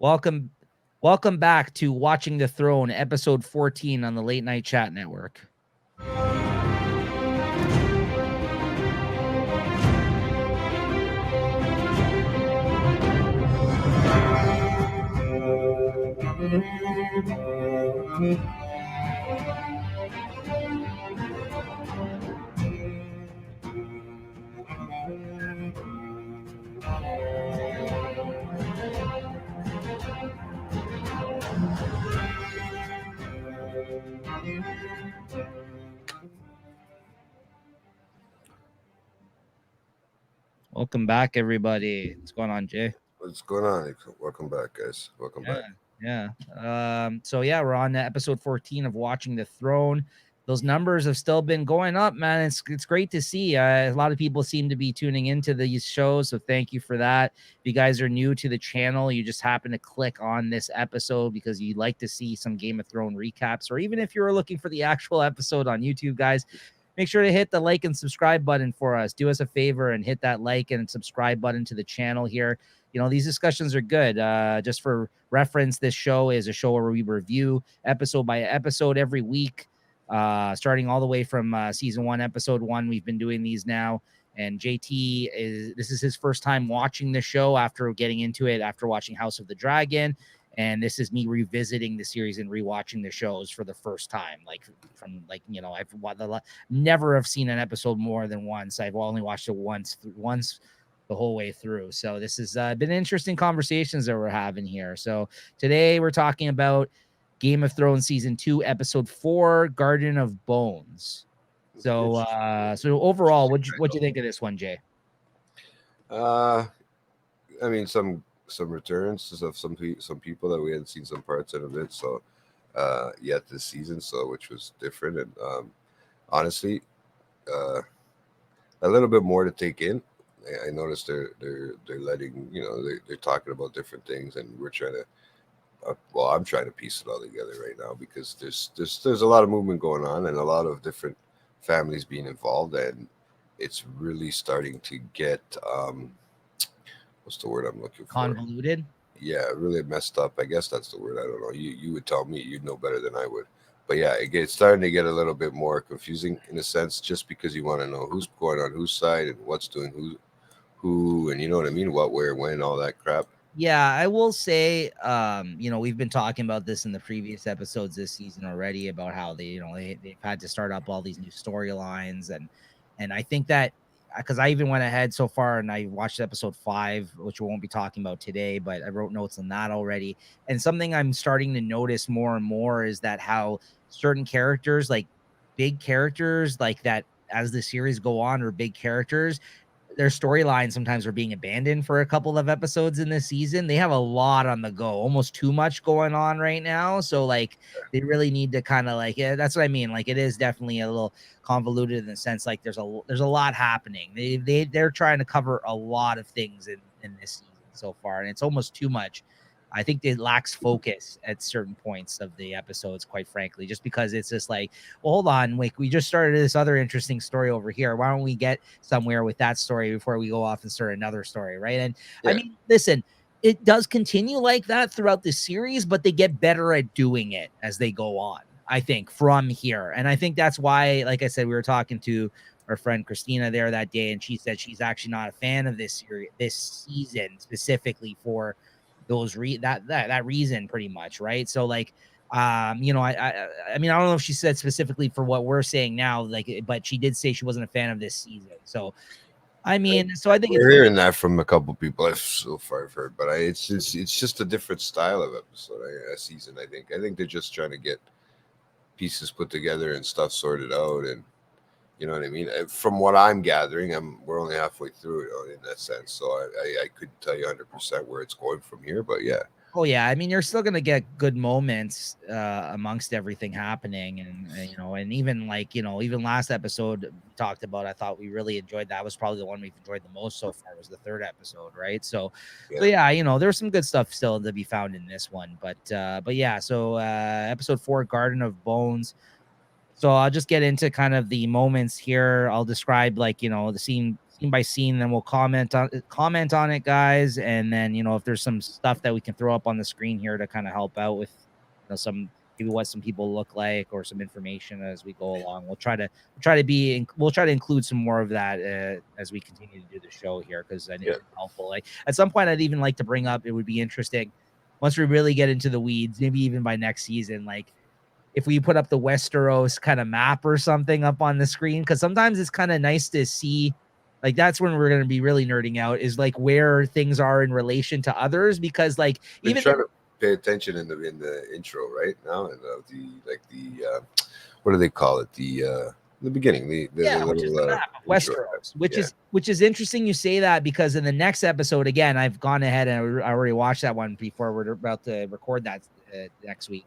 Welcome, welcome back to Watching the Throne, episode 14 on the Late Night Chat Network. Welcome back, everybody. What's going on, Jay? What's going on? Welcome back, guys. Welcome back. Yeah. We're on episode 14 of Watching the Throne. Those numbers have still been going up, man. It's great to see. A lot of people seem to be tuning into these shows, so thank you for that. If you guys are new to the channel, you just happen to click on this episode because you'd like to see some Game of Thrones recaps, or even if you're looking for the actual episode on YouTube, guys, make sure to hit the like and subscribe button for us. Do us a favor and hit that like and subscribe button to the channel here. You know, these discussions are good. Just for reference, this show is a show where we review episode by episode every week, starting all the way from season 1, episode 1. We've been doing these now. And this is his first time watching the show after getting into it, after watching House of the Dragon. And this is me revisiting the series and rewatching the shows for the first time. I've never have seen an episode more than once. I've only watched it once the whole way through. So this has been interesting conversations that we're having here. So today we're talking about Game of Thrones season 2, episode 4, Garden of Bones. So overall, what'd you think of this one, Jay? I mean, some returns of some people that we hadn't seen some parts of it. So yet this season, so which was different and honestly, a little bit more to take in. I noticed they're letting they're talking about different things, and we're trying to. I'm trying to piece it all together right now because there's a lot of movement going on and a lot of different families being involved, and it's really starting to get what's the word I'm looking for? Convoluted. Yeah, really messed up. I guess that's the word. I don't know. You would tell me. You'd know better than I would. But yeah, it's starting to get a little bit more confusing in a sense, just because you want to know who's going on whose side and what's doing who, and you know what I mean, what, where, when, all that crap. Yeah, I will say, we've been talking about this in the previous episodes this season already about how they've had to start up all these new storylines, and I think that because I even went ahead so far and I watched episode 5, which we won't be talking about today, but I wrote notes on that already. And something I'm starting to notice more and more is that how certain characters, like big characters, like that as the series go on, or big characters, their storylines sometimes are being abandoned for a couple of episodes in this season. They have a lot on the go, almost too much going on right now. So like they really need to kind of that's what I mean. Like it is definitely a little convoluted in the sense like there's a lot happening. They're trying to cover a lot of things in this season so far, and it's almost too much. I think it lacks focus at certain points of the episodes, quite frankly, just because it's just like, well, hold on, like we just started this other interesting story over here. Why don't we get somewhere with that story before we go off and start another story, right? And yeah. I mean, listen, it does continue like that throughout the series, but they get better at doing it as they go on, I think, from here. And I think that's why, like I said, we were talking to our friend Christina there that day, and she said she's actually not a fan of this series, this season specifically for those that reason, pretty much, right? So like I mean, I don't know if she said specifically for what we're saying now, like, but she did say she wasn't a fan of this season. So I mean, so I think we're hearing that from a couple people so far I've heard, but it's just a different style of episode, a season. I think they're just trying to get pieces put together and stuff sorted out, and you know what I mean. From what I'm gathering, we're only halfway through it in that sense, so I couldn't tell you 100% where it's going from here, but yeah. Oh yeah, I mean, you're still gonna get good moments amongst everything happening, and and even even last episode we talked about. I thought we really enjoyed that. Was probably the one we've enjoyed the most so far. Was the 3rd episode, right? So yeah, there's some good stuff still to be found in this one, but yeah. So episode 4, Garden of Bones. So I'll just get into kind of the moments here. I'll describe the scene scene by scene, then we'll comment on it, guys. And then, you know, if there's some stuff that we can throw up on the screen here to kind of help out with, you know, some maybe what some people look like or some information as we go along, we'll try to include some more of that as we continue to do the show here, because I think it's helpful. Like at some point, I'd even like to bring up, it would be interesting once we really get into the weeds, maybe even by next season, like if we put up the Westeros kind of map or something up on the screen, because sometimes it's kind of nice to see, like that's when we're going to be really nerding out, is like where things are in relation to others, because like even trying to pay attention in the intro right now, and what do they call it, the beginning, the which is the map of Westeros, which is interesting you say that, because in the next episode, again, I've gone ahead and I already watched that one before we're about to record that next week,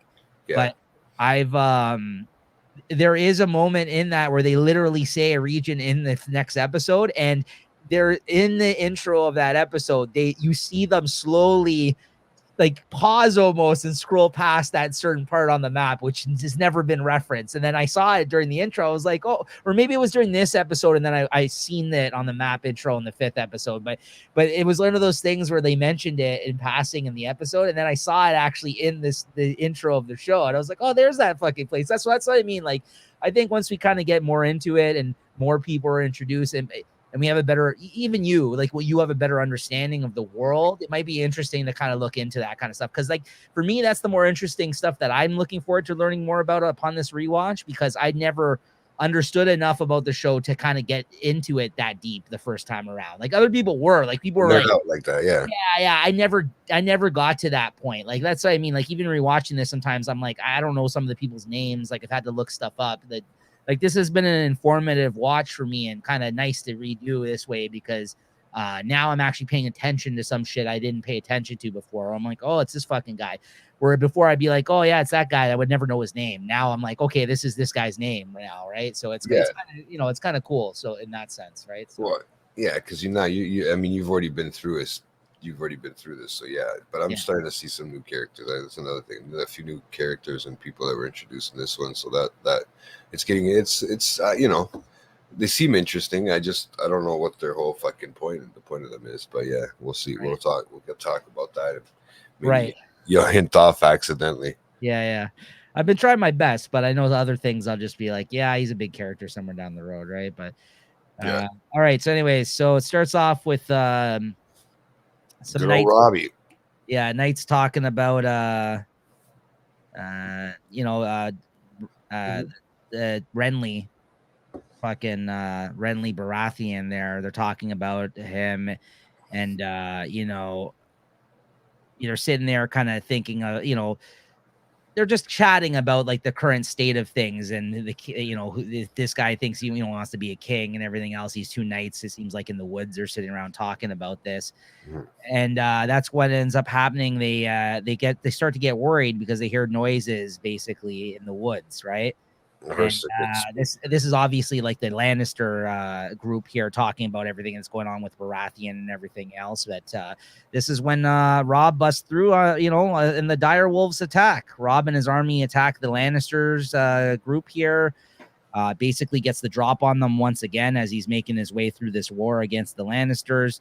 but I've there is a moment in that where they literally say a region in the next episode, and they're in the intro of that episode, you see them slowly like pause almost and scroll past that certain part on the map, which has never been referenced. And then I saw it during the intro. I was like, oh, or maybe it was during this episode. And then I seen that on the map intro in the 5th episode, but it was one of those things where they mentioned it in passing in the episode. And then I saw it actually in the intro of the show. And I was like, oh, there's that fucking place. That's what I mean. Like, I think once we kind of get more into it and more people are introduced, and we have a better, even you, like, well, you have a better understanding of the world, it might be interesting to kind of look into that kind of stuff. Because like for me, that's the more interesting stuff that I'm looking forward to learning more about upon this rewatch, because I never understood enough about the show to kind of get into it that deep the first time around. Like other people were like, like that. Yeah. I never got to that point. Like, that's what I mean. Like even rewatching this, sometimes I'm like, I don't know some of the people's names. Like I've had to look stuff up. That like this has been an informative watch for me, and kind of nice to redo this way, because now I'm actually paying attention to some shit I didn't pay attention to before. I'm like, oh, it's this fucking guy. Where before I'd be like, oh yeah, it's that guy. I would never know his name. Now I'm like, okay, this is this guy's name now, right? So it's kinda, you know, it's kind of cool. So in that sense, right? So, well, yeah, because I mean, you've already been through this. So yeah, but I'm starting to see some new characters. That's another thing. A few new characters and people that were introduced in this one. So that it's you know, they seem interesting. I don't know what their whole fucking point of them is. But yeah, we'll see. Right. We'll talk about that. Right. You'll hint off accidentally. Yeah. I've been trying my best, but I know the other things I'll just be like, yeah, he's a big character somewhere down the road, right? But all right. So anyways, so it starts off with some Knights, Robbie. Yeah, Knights talking about Renly, fucking Renly Baratheon there. They're talking about him, and they're sitting there kind of thinking they're just chatting about like the current state of things, and this guy thinks he wants to be a king and everything else. These two knights, it seems like, in the woods are sitting around talking about this, and that's what ends up happening. They start to get worried because they hear noises basically in the woods, right? And, this is obviously like the Lannister group here talking about everything that's going on with Baratheon and everything else. But this is when Robb busts through, in the Dire Wolves attack. Robb and his army attack the Lannisters group here. Basically gets the drop on them once again as he's making his way through this war against the Lannisters.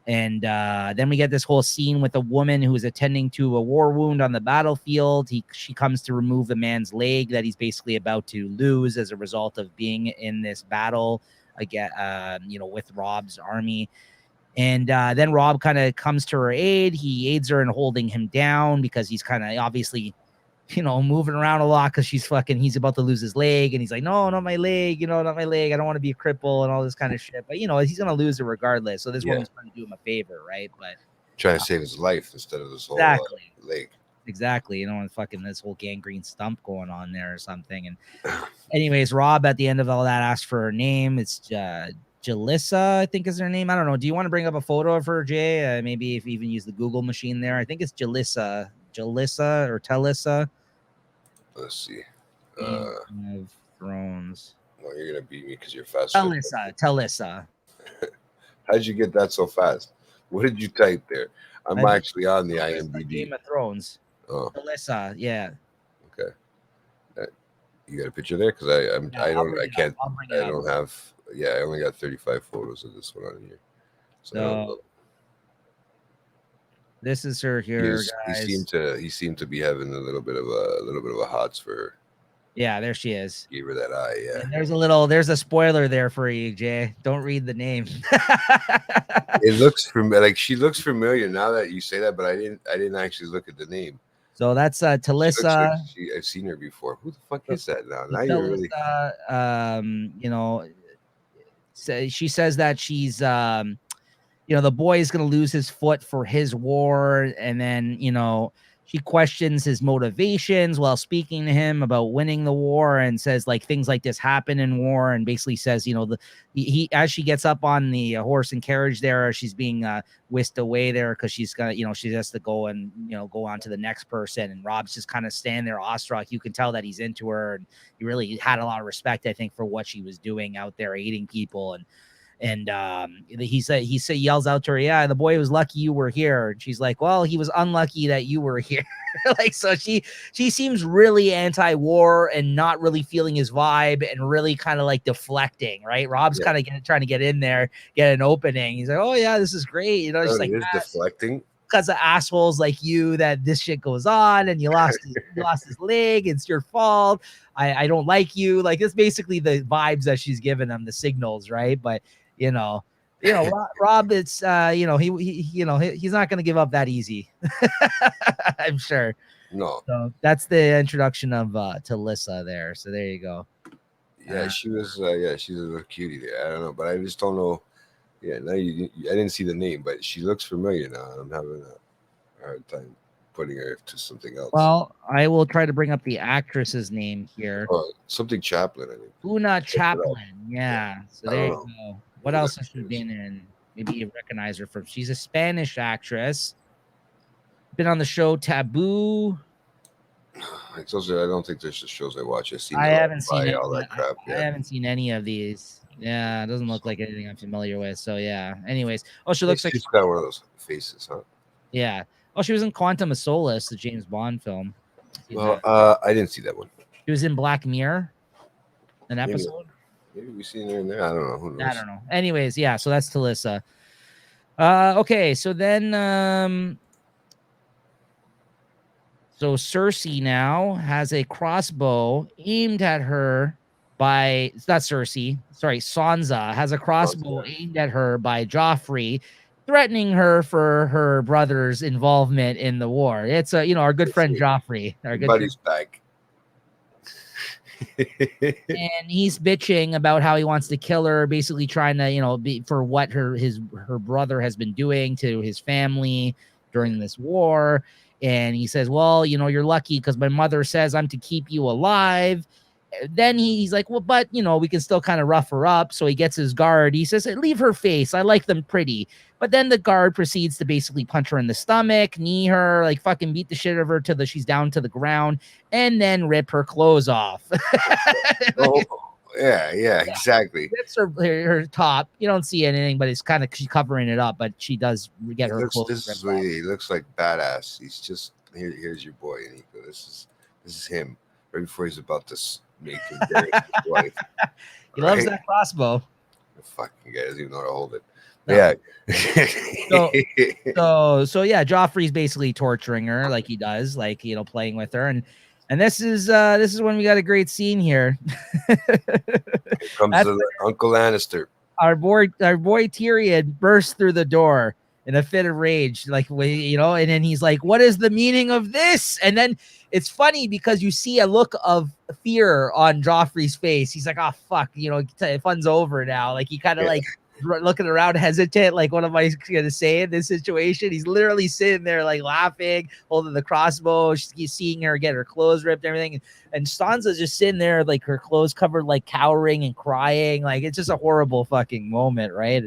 And then we get this whole scene with a woman who is attending to a war wound on the battlefield. She comes to remove the man's leg that he's basically about to lose as a result of being in this battle again, with Robb's army. And then Robb kind of comes to her aid. He aids her in holding him down because he's kind of obviously moving around a lot because he's about to lose his leg. And he's like, no, not my leg, not my leg. I don't want to be a cripple and all this kind of shit. But, he's going to lose it regardless. So this woman's trying to do him a favor, right? But trying to save his life instead of his whole leg. Exactly. And fucking this whole gangrene stump going on there or something. And anyways, Robb at the end of all that asked for her name. It's Jalissa, I think is her name. I don't know. Do you want to bring up a photo of her, Jay? Maybe if you even use the Google machine there. I think it's Jalissa or Talissa. Let's see. Of Thrones. Well, you're gonna beat me because you're fast. Talissa. How'd you get that so fast? What did you type there? I'm actually on the IMDb. Game of Thrones. Oh, Talissa. Yeah. Okay. You got a picture there? Because I don't have Yeah, I only got 35 photos of this one on here. So I don't know. So this is her here, guys. He seemed to be having a little bit of a hots for her. Yeah, there she is. Gave her that eye, yeah. And there's a spoiler there for you, Jay. Don't read the name. It looks like she looks familiar now that you say that, but I didn't actually look at the name. So that's Talissa. I've seen her before. Who the fuck is that now? Now you're really, you know, she says that she's you know, the boy is going to lose his foot for his war. And then, you know, she questions his motivations while speaking to him about winning the war and says like things like this happen in war, and basically says, you know, he as she gets up on the horse and carriage there, she's being whisked away there because she's got, you know, she has to go and, you know, go on to the next person. And Rob's just kind of standing there awestruck. You can tell that he's into her, and he really had a lot of respect, I think, for what she was doing out there aiding people. And he yells out to her, yeah, the boy was lucky you were here. And she's like, well, he was unlucky that you were here. Like, so she seems really anti-war and not really feeling his vibe and really kind of like deflecting, right? Rob's kind of trying to get in there, get an opening. He's like, oh yeah, this is great. You know, she's like, deflecting. Because of assholes like you that this shit goes on, and you lost his leg. It's your fault. I don't like you. Like, it's basically the vibes that she's giving them, the signals, right? But you know, Rob, it's you know, he's not going to give up that easy. I'm sure. No. So that's the introduction of Talissa there. So there you go. Yeah, she was. She's a little cutie there. I don't know, but I just don't know. Yeah, now I didn't see the name, but she looks familiar now. I'm having a hard time putting her to something else. Well, I will try to bring up the actress's name here. Oh, something Chaplin, I think. Una Chaplin. Yeah. So there you go. What else has she been in? Maybe you recognize her from. She's a Spanish actress. Been on the show Taboo. I told you I don't think there's the shows I watch. I haven't seen all that crap. I haven't seen any of these. Yeah, it doesn't look like anything I'm familiar with. So yeah. Anyways, she looks like she's got one of those faces, huh? Yeah. Oh, she was in Quantum of Solace, the James Bond film. Well, I didn't see that one. She was in Black Mirror, an episode. Maybe we seen her in there. I don't know. Who knows? I don't know. Anyways, yeah. So that's Talissa. Okay. So then, so Cersei now has a crossbow aimed at her by. It's not Cersei. Sorry, Sansa has a crossbow aimed at her by Joffrey, threatening her for her brother's involvement in the war. It's our good friend Joffrey, our good buddy's back. And he's bitching about how he wants to kill her, basically trying to, be for what her brother has been doing to his family during this war. And he says, well, you're lucky because my mother says I'm to keep you alive. Then he's like, well, but we can still kind of rough her up. So he gets his guard. He says, leave her face. I like them pretty. But then the guard proceeds to basically punch her in the stomach, knee her, like fucking beat the shit out of her till she's down to the ground, and then rip her clothes off. Yeah, exactly. Rips her top. You don't see anything, but it's kind of she's covering it up. But she does get her clothes. This is really, he looks like badass. He's just here's your boy, Nico. This is him. Right before he's about to make him bury his wife. He loves that crossbow. The fucking guy doesn't even know how to hold it. No. Yeah. so yeah, Joffrey's basically torturing her like he does, like playing with her, and this is when we got a great scene here. Here comes Uncle Lannister. Our boy Tyrion bursts through the door in a fit of rage, like and then he's like, "What is the meaning of this?" And then it's funny because you see a look of fear on Joffrey's face. He's like, "Oh fuck, fun's over now." Like he kind of like looking around, hesitant, like, what am I gonna say in this situation? He's literally sitting there like laughing, holding the crossbow. He's seeing her get her clothes ripped, and everything, and Sansa's just sitting there like her clothes covered, like cowering and crying. Like it's just a horrible fucking moment, right?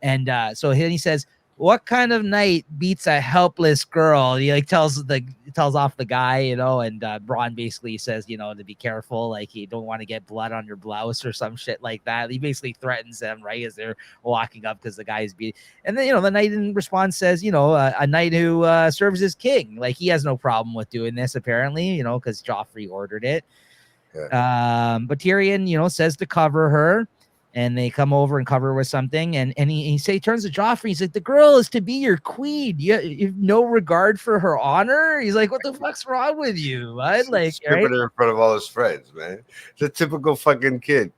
And so then he says, what kind of knight beats a helpless girl? He like tells off the guy, and Bronn basically says, to be careful, like you don't want to get blood on your blouse or some shit like that. He basically threatens them, right, as they're walking up because the guy's beating. And then the knight in response says, a knight who serves his king, like he has no problem with doing this apparently, because Joffrey ordered it. Yeah. But Tyrion, says to cover her. and they come over and cover with something, and he turns to Joffrey. He's like, the girl is to be your queen. You have no regard for her honor. He's like, what the fuck's wrong with you, bud? Like, stripping her in front of all his friends, man. It's a typical fucking kid.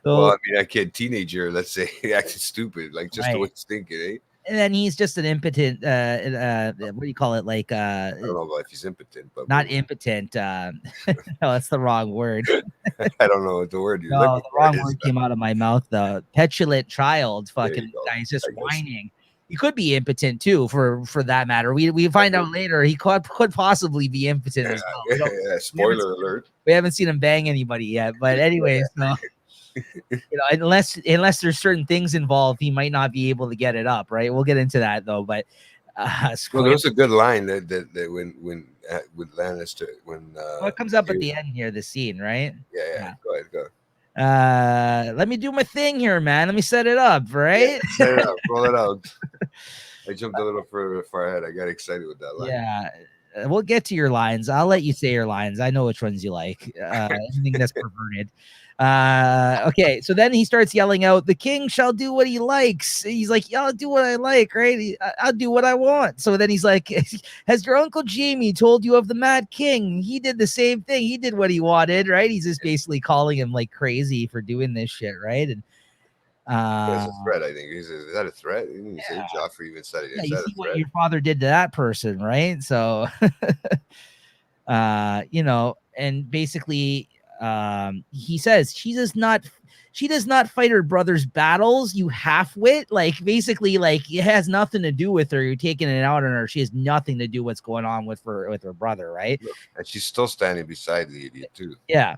So, well, I mean, a kid, teenager, let's say, acting stupid, like just the way he's thinking, eh? And then he's just an impotent, what do you call it? Like, I don't know about if he's impotent, but not impotent. No, that's the wrong word. I don't know what the word is. No, the wrong word came out of my mouth. The petulant child, fucking guy's just whining. He could be impotent too, for that matter. We find out later he could possibly be impotent as well. Spoiler alert. We haven't seen him bang anybody yet, but anyway, so unless there's certain things involved, he might not be able to get it up, right? We'll get into that though, but well, there was a good line that when with Lannister when it comes up at the end here, the scene, right? Yeah. Go ahead. Let me do my thing here, man. Let me set it up, right? Yeah, set it up, roll it out. I jumped a little far ahead. I got excited with that line. Yeah. We'll get to your lines. I'll let you say your lines. I know which ones you like. Anything that's perverted. Okay, so then he starts yelling out, the king shall do what he likes. He's like, yeah, I'll do what I like, right? I'll do what I want. So then he's like, has your Uncle Jamie told you of the Mad King? He did the same thing. He did what he wanted, right? He's just basically calling him like crazy for doing this shit, right? And that's a threat, I think. Is that a threat? You say Joffrey even said it. Yeah, you see what your father did to that person, right? So, and basically, he says she does not fight her brother's battles, you half-wit. Like, basically, like, it has nothing to do with her. You're taking it out on her. She has nothing to do what's going on with her brother, right? And she's still standing beside the idiot too. Yeah.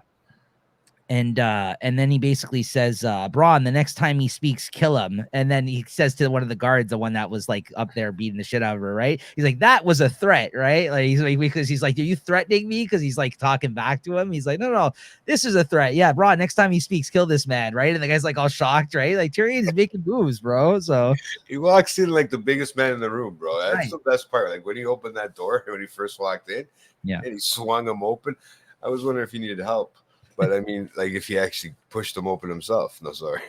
And then he basically says, Bronn, the next time he speaks, kill him. And then he says to one of the guards, the one that was like up there beating the shit out of her, right? He's like, that was a threat, right? Like, because he's like, are you threatening me? Because he's like talking back to him. He's like, no, this is a threat. Yeah, Bronn, next time he speaks, kill this man, right? And the guy's like all shocked, right? Like, Tyrion is making moves, bro. So he walks in like the biggest man in the room, bro. That's the best part. Like when he opened that door when he first walked in, and he swung him open. I was wondering if he needed help. But I mean, like if he actually pushed them open himself. No, sorry.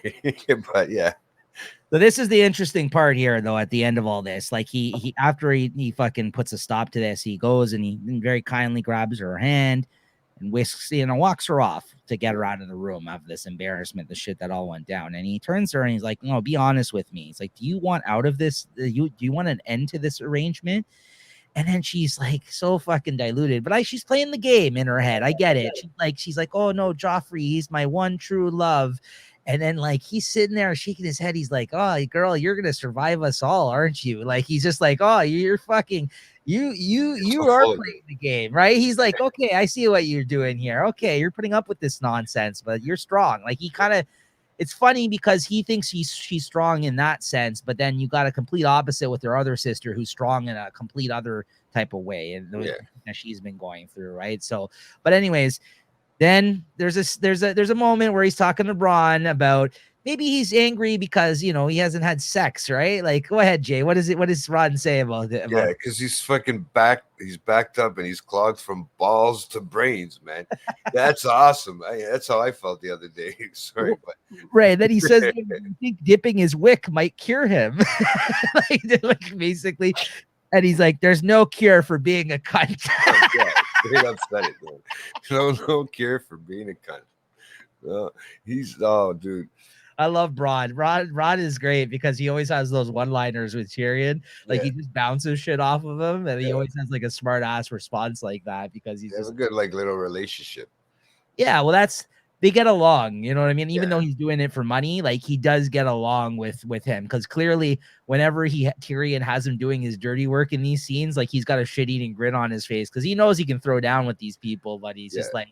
But yeah. So this is the interesting part here, though, at the end of all this. Like he after he fucking puts a stop to this, he goes and he very kindly grabs her hand and walks her off to get her out of the room of this embarrassment, the shit that all went down. And he turns to her and he's like, no, be honest with me. He's like, do you want out of this? Do you want an end to this arrangement? And then she's like so fucking diluted, but she's playing the game in her head. I get it. She's like, oh no, Joffrey, he's my one true love. And then like he's sitting there shaking his head. He's like, oh girl, you're gonna survive us all, aren't you? Like he's just like, oh, you're fucking you are playing the game, right? He's like, okay, I see what you're doing here. Okay, you're putting up with this nonsense, but you're strong. Like he kind of. It's funny because he thinks she's strong in that sense, but then you got a complete opposite with her other sister who's strong in a complete other type of way, and that she's been going through, right? So, but anyways, then there's a moment where he's talking to Bronn about maybe he's angry because he hasn't had sex, right? Like, go ahead, Jay. What does Bronn say about it? Yeah, because he's fucking he's backed up and he's clogged from balls to brains, man. That's awesome. That's how I felt the other day. Sorry, but right. Then he says, I think dipping his wick might cure him. like basically, and he's like, "There's no cure for being a cunt." Yeah, straight up said it, man. No cure for being a cunt. No, dude. I love Bronn. Bronn is great because he always has those one-liners with Tyrion. Like he just bounces shit off of him, and he always has like a smart ass response like that because he's just a good like little relationship. Yeah, well, they get along. You know what I mean? Even though he's doing it for money, like he does get along with him because clearly, whenever Tyrion has him doing his dirty work in these scenes, like he's got a shit-eating grin on his face because he knows he can throw down with these people, but he's just like.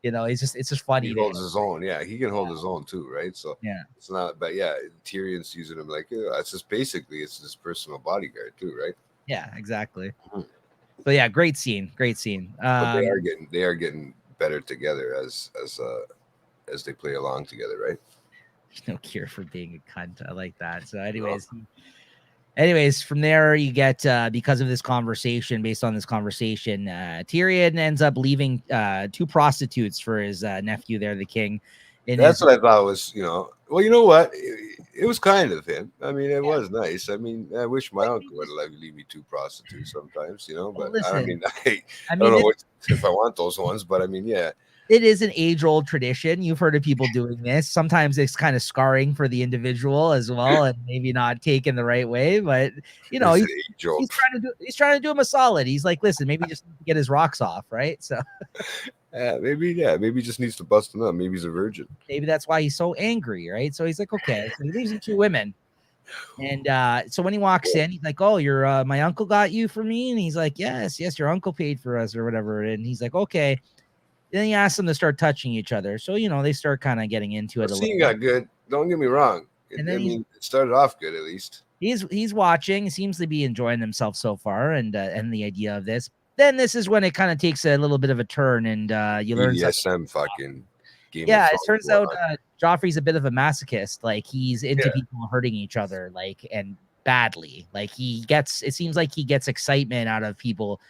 It's just funny. He holds his own. Yeah, he can hold his own too, right? So it's not. But yeah, Tyrion's using him like it's just basically it's his personal bodyguard too, right? Yeah, exactly. So yeah, great scene. But they are getting better together as they play along together, right? There's no cure for being a cunt. I like that. So, anyways, from there you get because of this conversation, based on this conversation, Tyrion ends up leaving 2 prostitutes for his nephew there, the king, in That's his. what I thought was, well, you know what? It was kind of him. I mean, it was nice. I mean, I wish my Like, uncle would let me leave me two prostitutes sometimes, well, but I listen, mean, I I don't mean, know what if I want those ones, but I mean, yeah. it is an age-old tradition. You've heard of people doing this. Sometimes it's kind of scarring for the individual as well, and maybe not taken the right way. But It's an age he's old. trying to do him a solid. He's like, listen, maybe just need to get his rocks off, right? So Maybe he just needs to bust them up. Maybe he's a virgin. maybe that's why he's so angry, right? So he's like, okay. So he leaves him two women. And so when he walks in, he's like, "Oh, your my uncle got you for me," and he's like, "Yes, yes, your uncle paid for us or whatever." And he's like, "Okay." Then he asks them to start touching each other, so they start kind of getting into it The a little scene bit. got good. Don't get me wrong. And I then mean, it started off good at least. he's watching, he seems to be enjoying himself so far, and the idea of this. Then this is when it kind of takes a little bit of a turn, and you learn something. BDSM fucking Game of Yeah, it Thrones turns going out on. Joffrey's a bit of a masochist. Like he's into Yeah. people hurting each other, like and badly. Like it seems like he gets excitement out of people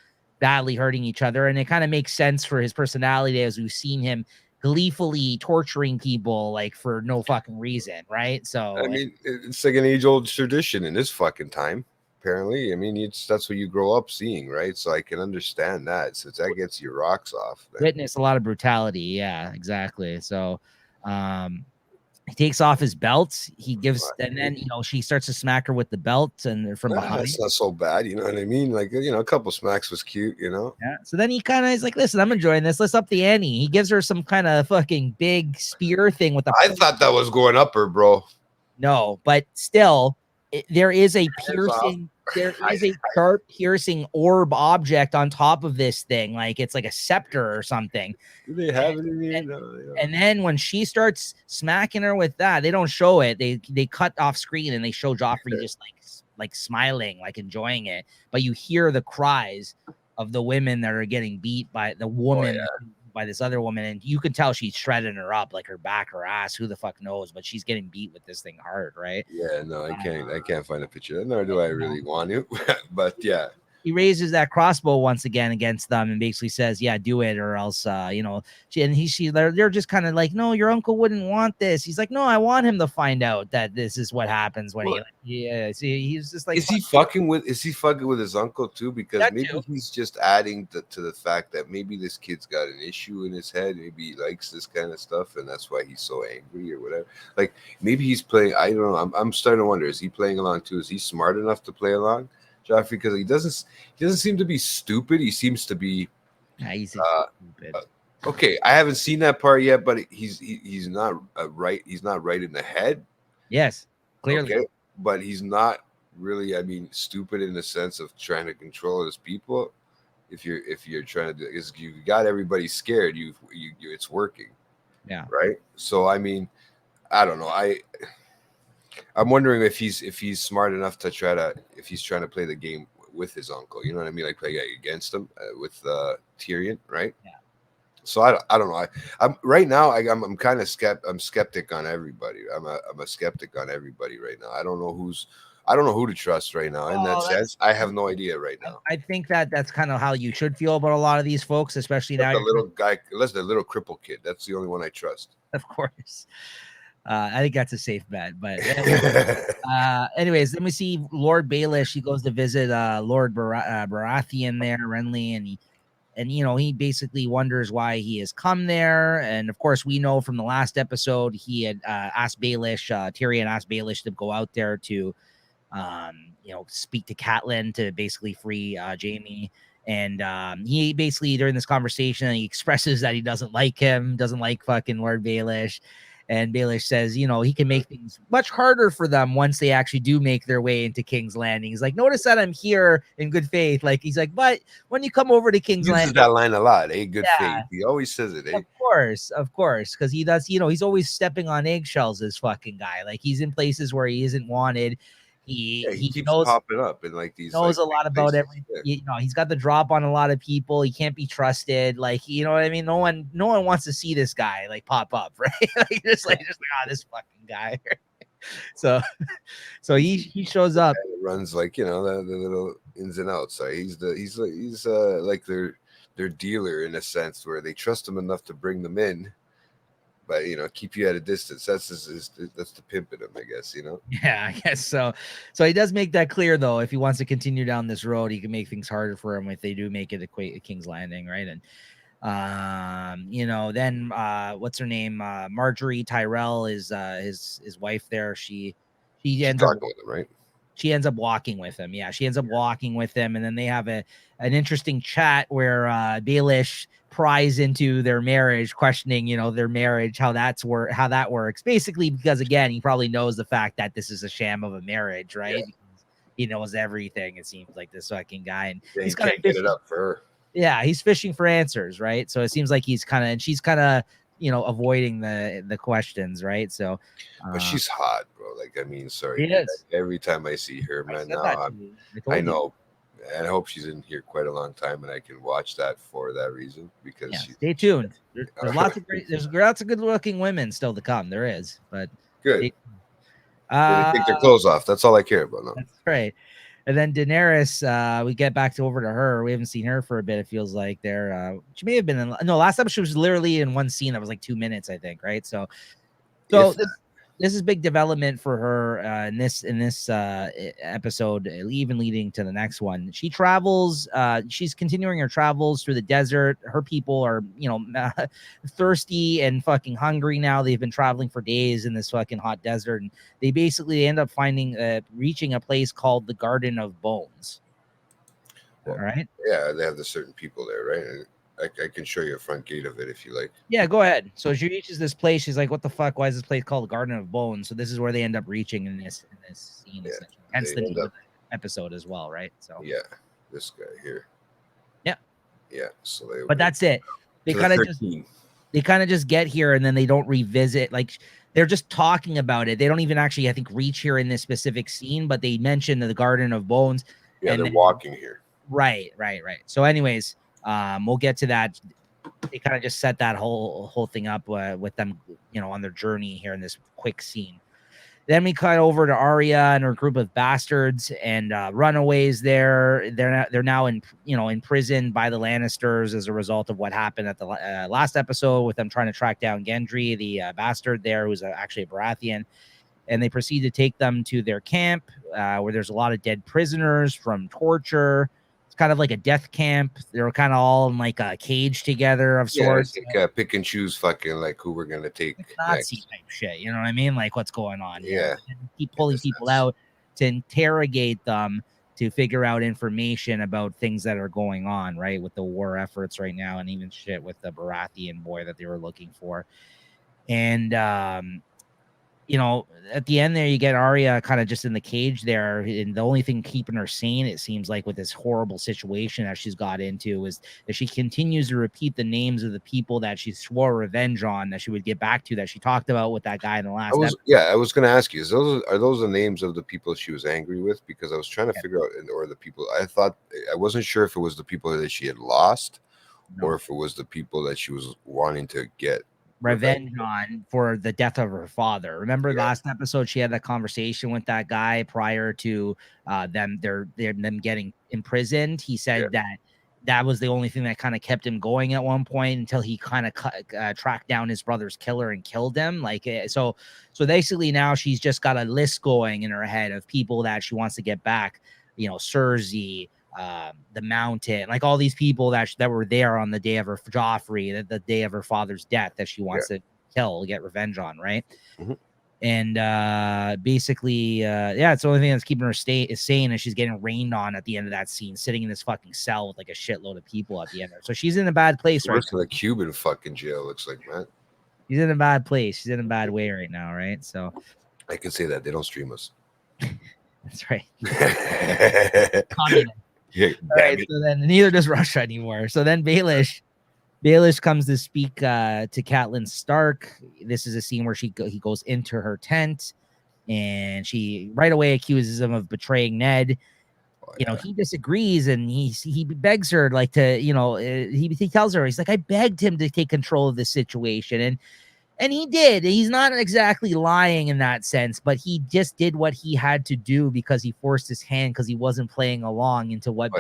badly hurting each other, and it kind of makes sense for his personality as we've seen him gleefully torturing people like for no fucking reason, right? So I mean, it's like an age-old tradition in this fucking time. Apparently, I mean, that's what you grow up seeing, right? So I can understand that. Since that gets your rocks off, then. witness a lot of brutality. Yeah, exactly. So he takes off his belt. He gives, and then she starts to smack her with the belt and from behind. It's not so bad, you know what I mean? Like a couple smacks was cute, Yeah. So then he kind of is like, listen, I'm enjoying this. Let's up the ante. He gives her some kind of fucking big spear thing with a. I thought that was going up her, bro. No, but still, there is a piercing. There is a sharp piercing orb object on top of this thing, like it's like a scepter or something. Do they have it in here? No, And then when she starts smacking her with that, they don't show it. They cut off screen and they show Joffrey just like smiling, like enjoying it. But you hear the cries of the women that are getting beat by the woman by this other woman, and you can tell she's shredding her up, like her back, her ass, who the fuck knows, but she's getting beat with this thing hard, right? Yeah, no, I can't find a picture. Nor do I really want to. But yeah. He raises that crossbow once again against them and basically says, "Yeah, do it, or else, they're just kind of like, no, your uncle wouldn't want this." He's like, "No, I want him to find out that this is what happens when he's just like, is he fucking with his uncle too? Because maybe he's just adding to the fact that maybe this kid's got an issue in his head. Maybe he likes this kind of stuff, and that's why he's so angry or whatever. Like maybe he's playing. I don't know. I'm starting to wonder: is he playing along too? Is he smart enough to play along, Joffrey? Because he doesn't seem to be stupid. He seems to be. He's stupid. Okay, I haven't seen that part yet, but he's not right. He's not right in the head. Yes, clearly. Okay, but he's not really. I mean, stupid in the sense of trying to control his people. If you're trying to do, is you got everybody scared. You it's working. Yeah. Right. So I mean, I don't know. I'm wondering if he's smart enough to if he's trying to play the game with his uncle, you know what I mean, like play against him with Tyrion, right? Yeah. So I don't know. I'm right now. I'm kind of skeptic on everybody. I'm a skeptic on everybody right now. I don't know who to trust right now. In that sense, I have no idea right now. I think that's kind of how you should feel about a lot of these folks, especially now. The little guy, unless the little cripple kid, that's the only one I trust. Of course. I think that's a safe bet. But anyways, then we see Lord Baelish. He goes to visit Lord Baratheon there, Renly, and he basically wonders why he has come there. And of course, we know from the last episode he had asked Baelish, Tyrion asked Baelish to go out there to speak to Catelyn to basically free Jaime. And he basically during this conversation he expresses that he doesn't like him, doesn't like fucking Lord Baelish. And Baelish says, he can make things much harder for them once they actually do make their way into King's Landing. He's like, notice that I'm here in good faith. Like, he's like, but when you come over to King's Landing. He uses that line a lot, good faith. He always says it, Of course. Because he does, he's always stepping on eggshells, this fucking guy. Like, he's in places where he isn't wanted. He keeps knows, popping up in like these. Knows a lot about everything. Yeah. He's got the drop on a lot of people. He can't be trusted. Like, you know what I mean? No one wants to see this guy like pop up, right? like just this fucking guy. so he shows up. Runs like the little ins and outs. He's like their dealer in a sense where they trust him enough to bring them in, but keep you at a distance. That's that's the pimp in him, I guess. Yeah, I guess so. So he does make that clear, though. If he wants to continue down this road, he can make things harder for him if they do make it a King's Landing, right? And then what's her name? Marjorie Tyrell is his wife there. She's ends up talking with him, right? She ends up walking with him. Yeah, she ends up walking with him, and then they have an interesting chat where Baelish pries into their marriage, questioning, their marriage, how that works. Basically, because again, he probably knows the fact that this is a sham of a marriage, right? Yeah. Because he knows everything. It seems like this fucking guy, and he's can't get it up for her. Yeah, he's fishing for answers, right? So it seems like she's kind of avoiding the questions, right? So, but she's hot, bro. Like, I mean, sorry, every time I see her, man, I know, and I hope she's in here quite a long time, and I can watch that for that reason. Because stay tuned. There's lots of good looking women still to come. There is, but good. They take their clothes off. That's all I care about. No. That's right. And then Daenerys, we get back over to her. We haven't seen her for a bit. It feels like she may have been last time she was literally in one scene that was like 2 minutes, I think, right? So this is big development for her in this episode, even leading to the next one. She travels. She's continuing her travels through the desert. Her people are, thirsty and fucking hungry now. They've been traveling for days in this fucking hot desert, and they basically end up reaching a place called the Garden of Bones. All right. Yeah, they have the certain people there, right? I can show you a front gate of it if you like. Yeah, go ahead. So she reaches this place. She's like, "What the fuck? Why is this place called the Garden of Bones?" So this is where they end up reaching in this scene. Yeah, hence the name of the episode as well, right? So yeah, this guy here. Yeah. So but that's it. They kind of just get here and then they don't revisit. Like they're just talking about it. They don't even actually, I think, reach here in this specific scene. But they mention the Garden of Bones. Yeah, they're walking here. Right. So, anyways. We'll get to that. They kind of just set that whole thing up with them, on their journey here in this quick scene. Then we cut over to Arya and her group of bastards and runaways. They're now in prison by the Lannisters as a result of what happened at the last episode with them trying to track down Gendry, the bastard there, who's actually a Baratheon. And they proceed to take them to their camp where there's a lot of dead prisoners from torture. Kind of like a death camp. They're kind of all in like a cage together of sorts. Pick and choose fucking like who we're gonna take. Nazi type shit. You know what I mean? Like what's going on? Yeah. Keep pulling people out to interrogate them to figure out information about things that are going on, right? With the war efforts right now, and even shit with the Baratheon boy that they were looking for. And at the end there, you get Arya kind of just in the cage there. And the only thing keeping her sane, it seems like, with this horrible situation that she's got into is that she continues to repeat the names of the people that she swore revenge on, that she would get back to, that she talked about with that guy in the last episode. Yeah, I was going to ask you, are those the names of the people she was angry with? Because I was trying to figure out, or the people, I wasn't sure if it was the people that she had lost or if it was the people that she was wanting to get revenge on for the death of her father. Remember last episode she had that conversation with that guy prior to them getting imprisoned. He said that was the only thing that kind of kept him going at one point until he kind of tracked down his brother's killer and killed him. Like so basically now she's just got a list going in her head of people that she wants to get back. Cersei, the Mountain, like all these people that were there on the day of her Joffrey, the day of her father's death, that she wants to get revenge on, right? Mm-hmm. And basically, it's the only thing that's keeping her sane, and she's getting rained on at the end of that scene, sitting in this fucking cell with like a shitload of people at the end there. So she's in a bad place, right? To the Cuban fucking jail, looks like, man. She's in a bad place. She's in a bad way right now, right? So I can say that they don't stream us. That's right. Communist. Yeah, all right, so then neither does Russia anymore. So then Baelish comes to speak to Catelyn Stark. This is a scene where he goes into her tent, and she right away accuses him of betraying Ned. He disagrees, and he begs her like to, he tells her, he's like, I begged him to take control of the situation, and he did. He's not exactly lying in that sense, but he just did what he had to do because he forced his hand because he wasn't playing along into what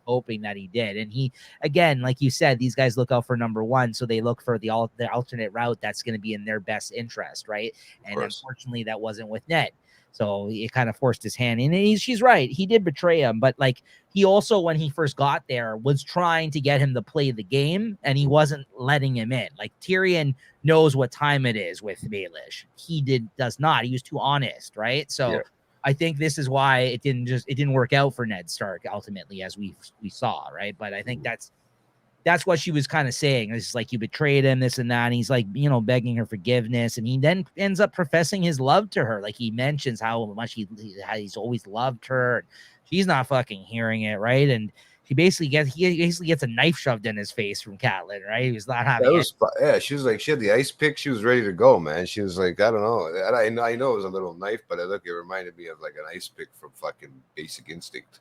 hoping that he did. And he, again, like you said, these guys look out for number one, so they look for the alternate route that's going to be in their best interest, right? And unfortunately, that wasn't with Ned. So it kind of forced his hand. And she's right. He did betray him. But like he also, when he first got there, was trying to get him to play the game, and he wasn't letting him in. Like Tyrion knows what time it is with Baelish. He does not. He was too honest, right? So I think this is why it didn't work out for Ned Stark ultimately, as we saw, right? But I think that's what she was kind of saying. It's like you betrayed him, this and that. And he's like, begging her forgiveness. And he then ends up professing his love to her. Like he mentions how much he's always loved her. She's not fucking hearing it, right? And he basically gets a knife shoved in his face from Catelyn, right? He was not having it. She was like, she had the ice pick. She was ready to go, man. She was like, I don't know. I know it was a little knife, but it reminded me of like an ice pick from fucking Basic Instinct.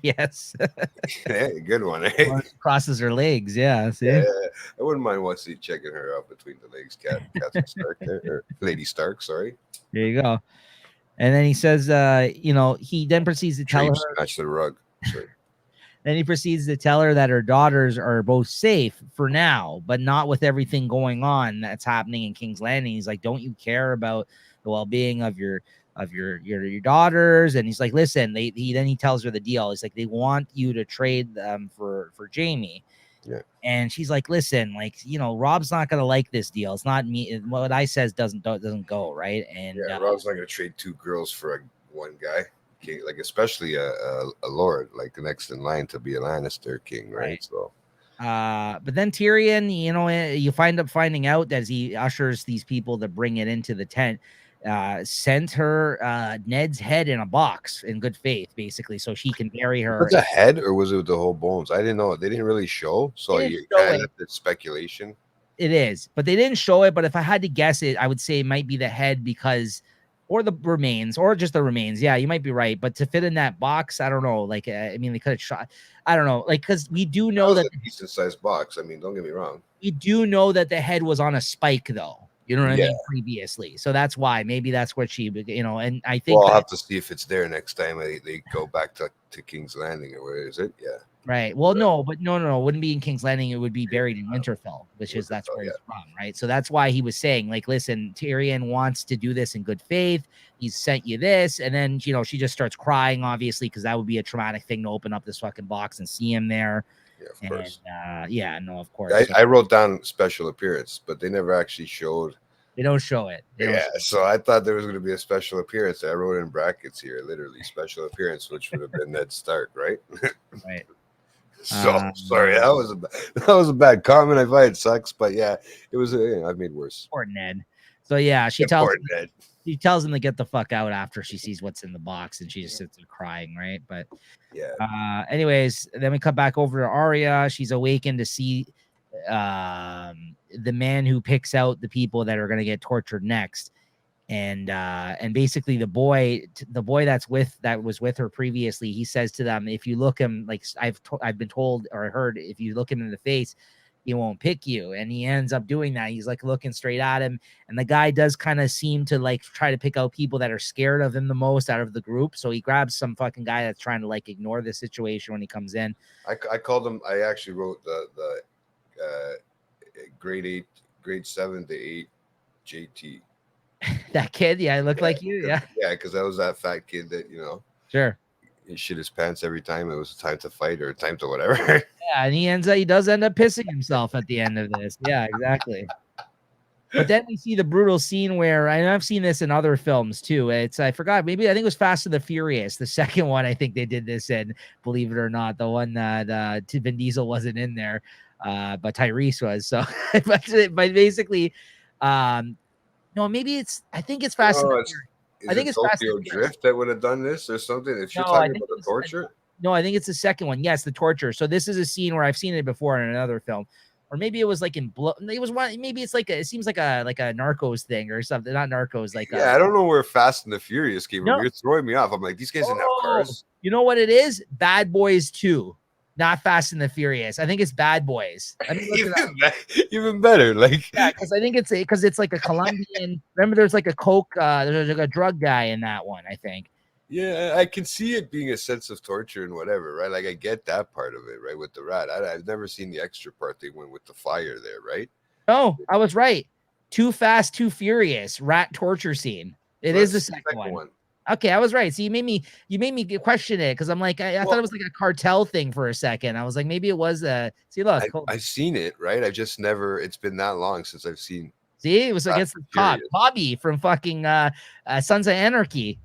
Yes. Hey, good one, eh? Crosses her legs, yeah. See? Yeah, I wouldn't mind checking her out between the legs, Catherine Stark, or Lady Stark, sorry. There you go. And then he says, he then proceeds to tell her. Snatch the rug. Sorry. Then he proceeds to tell her that her daughters are both safe for now, but not with everything going on that's happening in King's Landing. He's like, don't you care about the well-being of your daughters? And he's like, listen, he tells her the deal. He's like, they want you to trade them for Jaime. Yeah. And she's like, listen, like, Rob's not gonna like this deal. It's not me. What I says doesn't go, right? And Rob's not gonna trade two girls for one guy. King, like especially a lord, like the next in line to be a Lannister king, right? So but then Tyrion, you finding out that as he ushers these people to bring it into the tent, sent her Ned's head in a box in good faith, basically, so she can bury her. Was it a head or was it with the whole bones? I didn't know. They didn't really show, so you kind of have speculation. It is, but they didn't show it. But if I had to guess it, I would say it might be the head because. Or the remains, or just the remains. Yeah, you might be right. But to fit in that box, I don't know. Like, I mean, they could have shot. I don't know. Like, because we do know that a decent sized box. I mean, don't get me wrong. We do know that the head was on a spike, though. You know what I mean? Previously, so that's why. Maybe that's what she, And I think. Well, I'll have to see if it's there next time they go back to King's Landing, or where is it? Yeah. Right. Well, no, but no, it wouldn't be in King's Landing. It would be buried in Winterfell, that's where he's from, right? So that's why he was saying, like, listen, Tyrion wants to do this in good faith. He's sent you this, and then she just starts crying, obviously, because that would be a traumatic thing to open up this fucking box and see him there. Yeah, of course. Of course. I wrote down special appearance, but they never actually showed. They don't show it. So I thought there was going to be a special appearance. I wrote in brackets here, literally special appearance, which would have been Ned Stark, right? Right. So sorry, that was a bad comment. I find it sucks, but yeah, it was. I've made worse. Poor Ned. So yeah, she tells him to get the fuck out after she sees what's in the box, and she just sits there crying, right? But anyways, then we come back over to Arya. She's awakened to see the man who picks out the people that are going to get tortured next. And basically the boy that was with her previously, he says to them, if you look him, like I've been told or heard, if you look him in the face, he won't pick you. And he ends up doing that. He's like looking straight at him, and the guy does kind of seem to like try to pick out people that are scared of him the most out of the group. So he grabs some fucking guy that's trying to like ignore the situation when he comes in. I called him. I actually wrote the grade 7 to 8 JT. That kid, it looked like you, because that was that fat kid that sure, he shit his pants every time it was time to fight or time to whatever. And he does end up pissing himself at the end of this. Yeah, exactly. But then we see the brutal scene where, and I've seen this in other films too. I forgot, I think it was Fast and the Furious, the second one. I think they did this in, believe it or not, the one that Vin Diesel wasn't in there, but Tyrese was. So, but basically, no, maybe I think it's Fast and the Furious. I think it's Tokyo Drift that would have done this or something. If you're talking about the torture. No, I think it's the second one. Yes, the torture. So this is a scene where I've seen it before in another film, or maybe it was like in it was one. Maybe it's like it seems like a Narcos thing or something. Not Narcos, like I don't know where Fast and the Furious came from. You're throwing me off. I'm like, these guys didn't have cars. You know what it is? Bad Boys 2. Not Fast and the Furious. I think it's Bad Boys. Even better. Like, because I think it's like a Colombian. Remember, there's like a coke. There's like a drug guy in that one. I think. Yeah, I can see it being a sense of torture and whatever, right? Like I get that part of it, right? With the rat, I've never seen the extra part they went with the fire there, right? No, I was right. Too Fast, Too Furious rat torture scene. It So is that's the the second second one. one. Okay, I was right. So you made me question it because I'm like I thought Well, it was like a cartel thing for a second. I was like maybe it was see look I've seen it, right? I've just never. It's been that long since I've seen see it was Fast against the and cop Furious. Bobby from fucking Sons of Anarchy.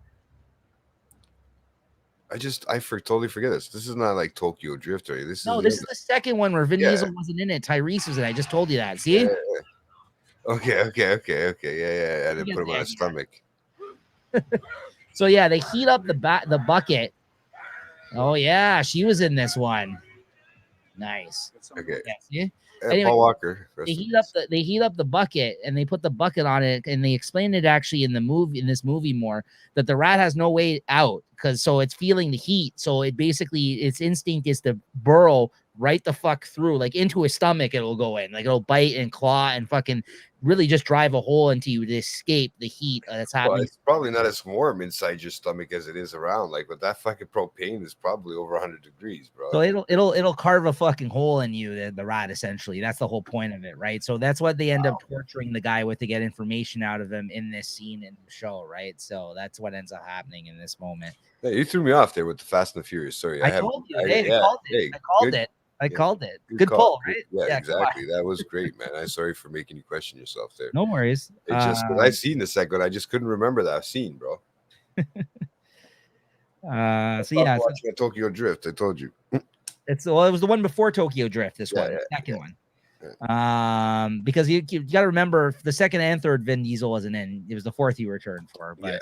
Totally forget this. This is not like Tokyo Drift or anything. This is No, the this other. is the second one where Vin Yeah, Diesel wasn't in it. Tyrese was in it. I just told you that. yeah. See? Okay. Yeah. I You didn't get put him the on his idea. stomach. So yeah, they heat up the bucket. Oh yeah, she was in this one. Nice. Okay. Yeah, see? And Anyway, Paul Walker. they Rest in heat up peace. the bucket and they put the bucket on it and they explained it actually in this movie more that the rat has no way out because so it's feeling the heat, so it basically its instinct is to burrow right the fuck through, like into his stomach. It'll go in, like it'll bite and claw and fucking really just drive a hole into you to escape the heat that's Well, happening. it's probably not as warm inside your stomach as it is around. Like, but that fucking propane is probably over 100 degrees, bro. So it'll carve a fucking hole in you, the rat, essentially. That's the whole point of it, right? So that's what they end up torturing the guy with to get information out of him in this scene in the show, right? So that's what ends up happening in this moment. Yeah, you threw me off there with the Fast and the Furious. Sorry, I told you, hey, yeah, I called it. hey, I called good, it. I yeah, called it. good Good call. pull, right? Yeah, Come on. exactly. That was great, man. I'm sorry for making you question yourself there. No worries. It just I've seen the second, I just couldn't remember that scene, bro. So yeah, watching a Tokyo Drift. I told you. it was the one before Tokyo Drift. This one, the second one. Because you got to remember the second and third Vin Diesel wasn't in. It was the fourth he returned for. But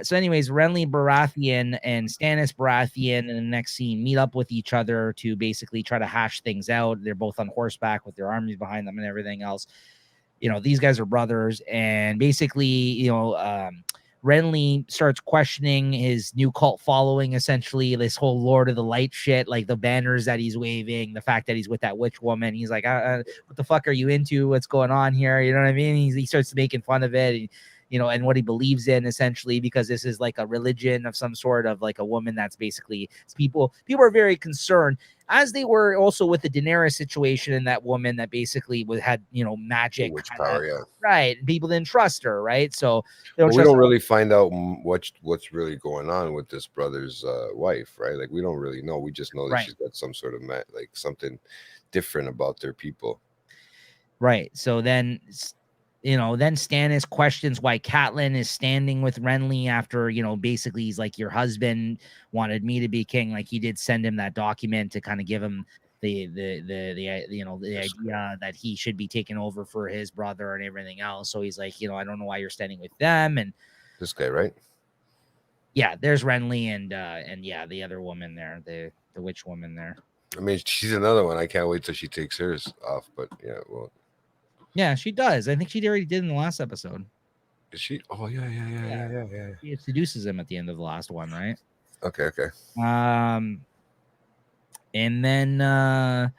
so anyways, Renly Baratheon and Stannis Baratheon in the next scene meet up with each other to basically try to hash things out. They're both on horseback with their armies behind them and everything else. You know, these guys are brothers, and basically, Renly starts questioning his new cult following, essentially this whole Lord of the Light shit, like the banners that he's waving, the fact that he's with that witch woman. He's like, what the fuck are you into? What's going on here? You know what I mean? He starts making fun of it. And, and what he believes in, essentially, because this is like a religion of some sort, of like a woman that's basically people are very concerned, as they were also with the Daenerys situation, and that woman that basically had magic, Witch power, yeah. right? And people didn't trust her, right? So we don't really find out what's really going on with this brother's wife, right? Like we don't really know. We just know that she's got some sort of like something different about their people, right? So then then Stannis questions why Catelyn is standing with Renly after, basically he's like, your husband wanted me to be king. Like he did send him that document to kind of give him the idea that he should be taken over for his brother and everything else. So he's like, I don't know why you're standing with them. And this guy, right? Yeah, there's Renly and yeah, the other woman there, the witch woman there. I mean, she's another one. I can't wait till she takes hers off. But yeah, well. Yeah, she does. I think she already did in the last episode. Is she? Oh yeah. She seduces him at the end of the last one, right? Okay. And then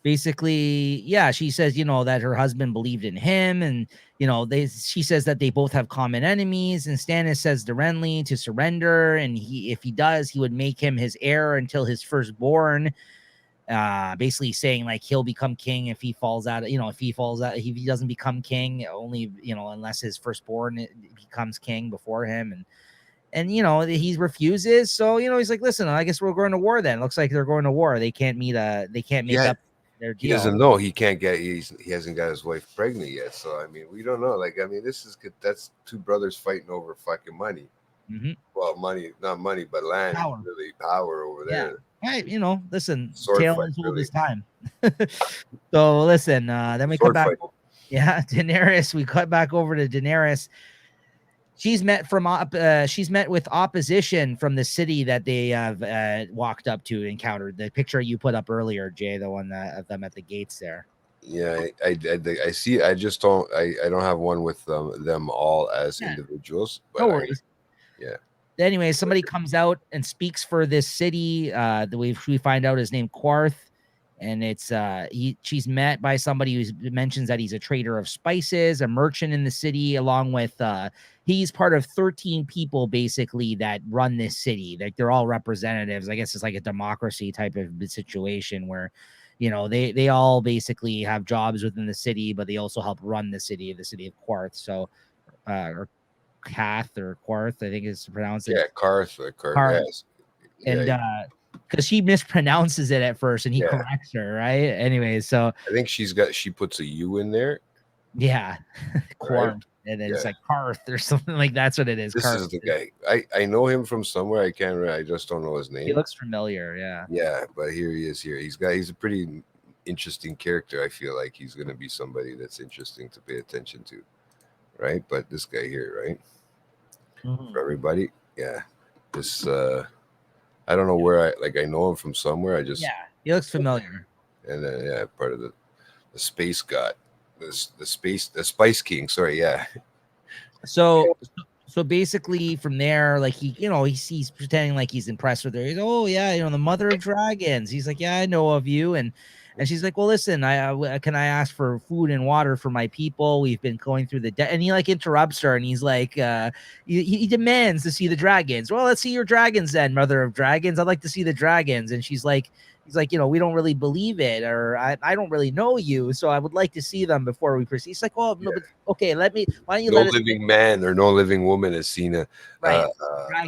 basically, yeah, she says, that her husband believed in him, and she says that they both have common enemies, and Stannis says to Renly to surrender, and if he does, he would make him his heir until his firstborn. Basically saying like he'll become king if he falls out, if he doesn't become king, only unless his firstborn becomes king before him, and he refuses. So he's like, listen, I guess we're going to war then. Looks like they're going to war. They can't make up their deal. He doesn't know. He hasn't got his wife pregnant yet. So I mean, we don't know. Like, I mean, this is good. That's two brothers fighting over fucking money. Mm-hmm. Well, not money, but land. Power over there. Right, listen, Tail is old as time. So listen, then we come back. Yeah, Daenerys. We cut back over to Daenerys. She's met with opposition from the city that they have walked up to, encountered. The picture you put up earlier, Jay, the one of them at the gates there. Yeah, I see. I just don't. I don't have one with them all as individuals. But no worries. Yeah. Anyway, somebody comes out and speaks for this city. We find out his name, Quarth, and it's she's met by somebody who mentions that he's a trader of spices, a merchant in the city, along with he's part of 13 people basically that run this city. Like they're all representatives. I guess it's like a democracy type of situation where, you know, they all basically have jobs within the city, but they also help run the city of Quarth. So or Cath or Quarth, I think it's pronounced. Yeah, Karth or Karth. Yes. And because she mispronounces it at first and he Yeah. corrects her, right? Anyways, so I think she puts a U in there. yeah, Quarth. Right? And then Yeah. it's like Karth or something like that's what it is. This Karth. is the guy. I know him from somewhere. I can't remember. I just don't know his name. He looks familiar, yeah. Yeah, but here he is here. He's a pretty interesting character. I feel like he's gonna be somebody that's interesting to pay attention to. Right? But this guy here, right? For everybody. Yeah. This I don't know where I know him from somewhere. I just he looks familiar. And then part of the space god. The Spice King, sorry, yeah. So basically from there, like he's pretending like he's impressed with her. He's, oh yeah, the mother of dragons. He's like, yeah, I know of you. And she's like, well, listen, I can I ask for food and water for my people? We've been going through the and he like interrupts her and he's like, he demands to see the dragons. Well, let's see your dragons then, mother of dragons. I'd like to see the dragons. And he's like, we don't really believe it, or I don't really know you, so I would like to see them before we proceed. He's like, well, no, but okay, why don't you no let living man or no living woman has seen a dragon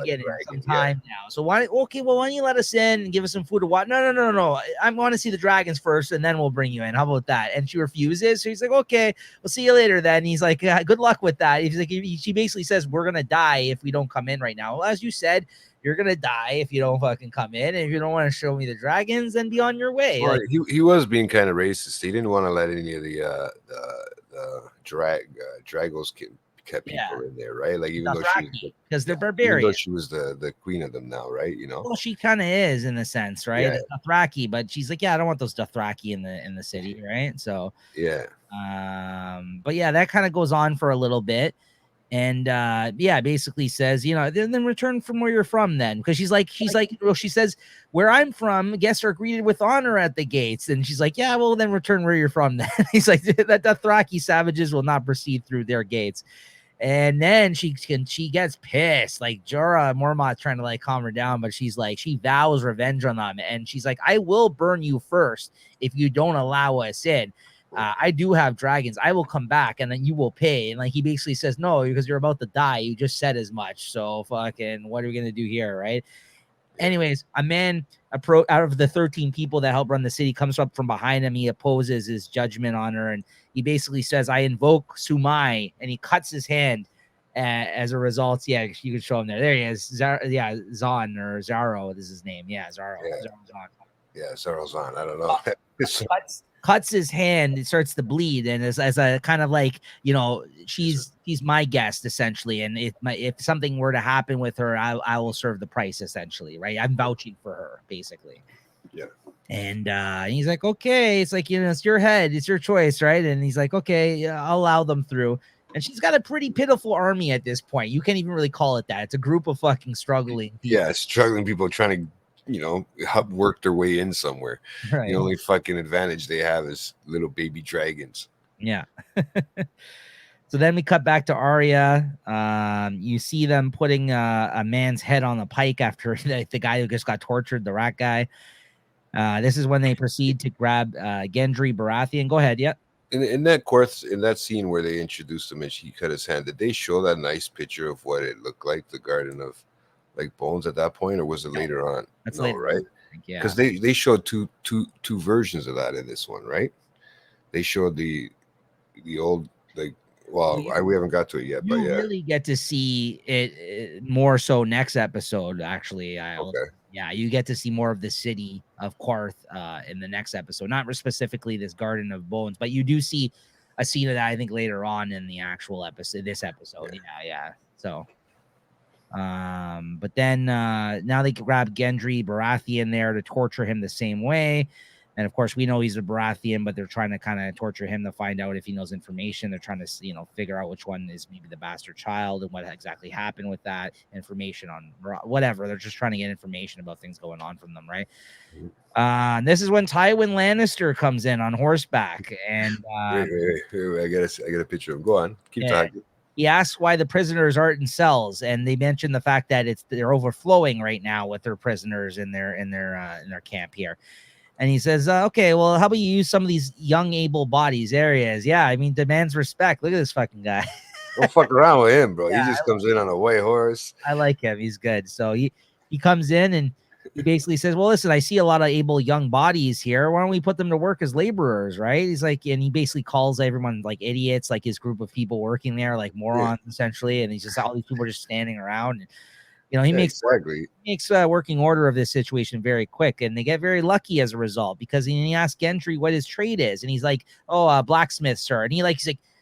in some time now. So why don't you let us in and give us some food and water? No. I want to see the dragons first, and then we'll bring you in. How about that? And she refuses. So he's like, okay, we'll see you later then. He's like, good luck with that. He's like, she basically says, we're gonna die if we don't come in right now. Well, as you said, you're gonna die if you don't fucking come in. And if you don't want to show me the dragons, then be on your way. Well, he was being kind of racist. He didn't want to let any of the Dragos kept people in there, right? Like even though because they're barbarians. Even though she was the queen of them now, right? Well, she kind of is in a sense, right? Yeah. Dothraki, but she's like, yeah, I don't want those Dothraki in the city, right? So yeah. But yeah, that kind of goes on for a little bit. And basically says, then return from where you're from then. Because she's like, well, she says, where I'm from, guests are greeted with honor at the gates. And she's like, yeah, well, then return where you're from then. He's like, that Dothraki savages will not proceed through their gates. And then she gets pissed. Like Jorah Mormont trying to like calm her down, but she's like, she vows revenge on them. And she's like, I will burn you first if you don't allow us in. I do have dragons. I will come back and then you will pay. And like he basically says, no, because you're about to die. You just said as much. So fucking what are we gonna do here, right? Anyways, a man out of the 13 people that help run the city comes up from behind him. He opposes his judgment on her, and he basically says, I invoke Sumai, and he cuts his hand. As a result, yeah, you can show him there. There he is. Zon or Zaro is his name. Yeah, Zaro. Yeah, Zaro Zon. I don't know. Cuts his hand, it starts to bleed, and as a kind of like, she's my guest essentially, and if something were to happen with her, I will serve the price essentially, right? I'm vouching for her basically. Yeah. And he's like, okay, it's like, it's your head, it's your choice, right? And he's like, okay, I'll allow them through. And she's got a pretty pitiful army at this point. You can't even really call it that. It's a group of fucking struggling people. Yeah, struggling people trying to work their way in somewhere. Right. The only fucking advantage they have is little baby dragons. Yeah. So then we cut back to Arya. You see them putting a man's head on the pike after the guy who just got tortured, the rat guy. This is when they proceed to grab Gendry Baratheon. Go ahead. Yep. In that scene where they introduced him and she cut his hand, did they show that nice picture of what it looked like, the Garden of like Bones at that point, or was it later on? That's later, right? Yeah, because they showed two versions of that in this one, right? They showed the old we haven't got to it yet, but yeah, really get to see it more so next episode. Actually, you get to see more of the city of Qarth in the next episode, not specifically this Garden of Bones, but you do see a scene of that I think later on in the actual episode. This episode, yeah. So. But then now they grab Gendry Baratheon there to torture him the same way. And of course, we know he's a Baratheon, but they're trying to kind of torture him to find out if he knows information. They're trying to, figure out which one is maybe the bastard child and what exactly happened with that information on whatever. They're just trying to get information about things going on from them, right? And this is when Tywin Lannister comes in on horseback, and wait, I got a picture of him. Go on, keep talking. He asks why the prisoners aren't in cells, and they mention the fact that they're overflowing right now with their prisoners in their camp here. And he says, okay, well, how about you use some of these young, able bodies areas? Yeah, I mean, demands respect. Look at this fucking guy. Don't fuck around with him, bro. Yeah, he just comes in on a white horse. I like him. He's good. So he comes in and he basically says, well, listen, I see a lot of able young bodies here. Why don't we put them to work as laborers, right? He's like, and he basically calls everyone like idiots, like his group of people working there, like morons, essentially. And he's just, all these people are just standing around. And, he makes working order of this situation very quick, and they get very lucky as a result, because he asks Gendry what his trade is, and he's like, "Oh, blacksmith, sir." And he's like,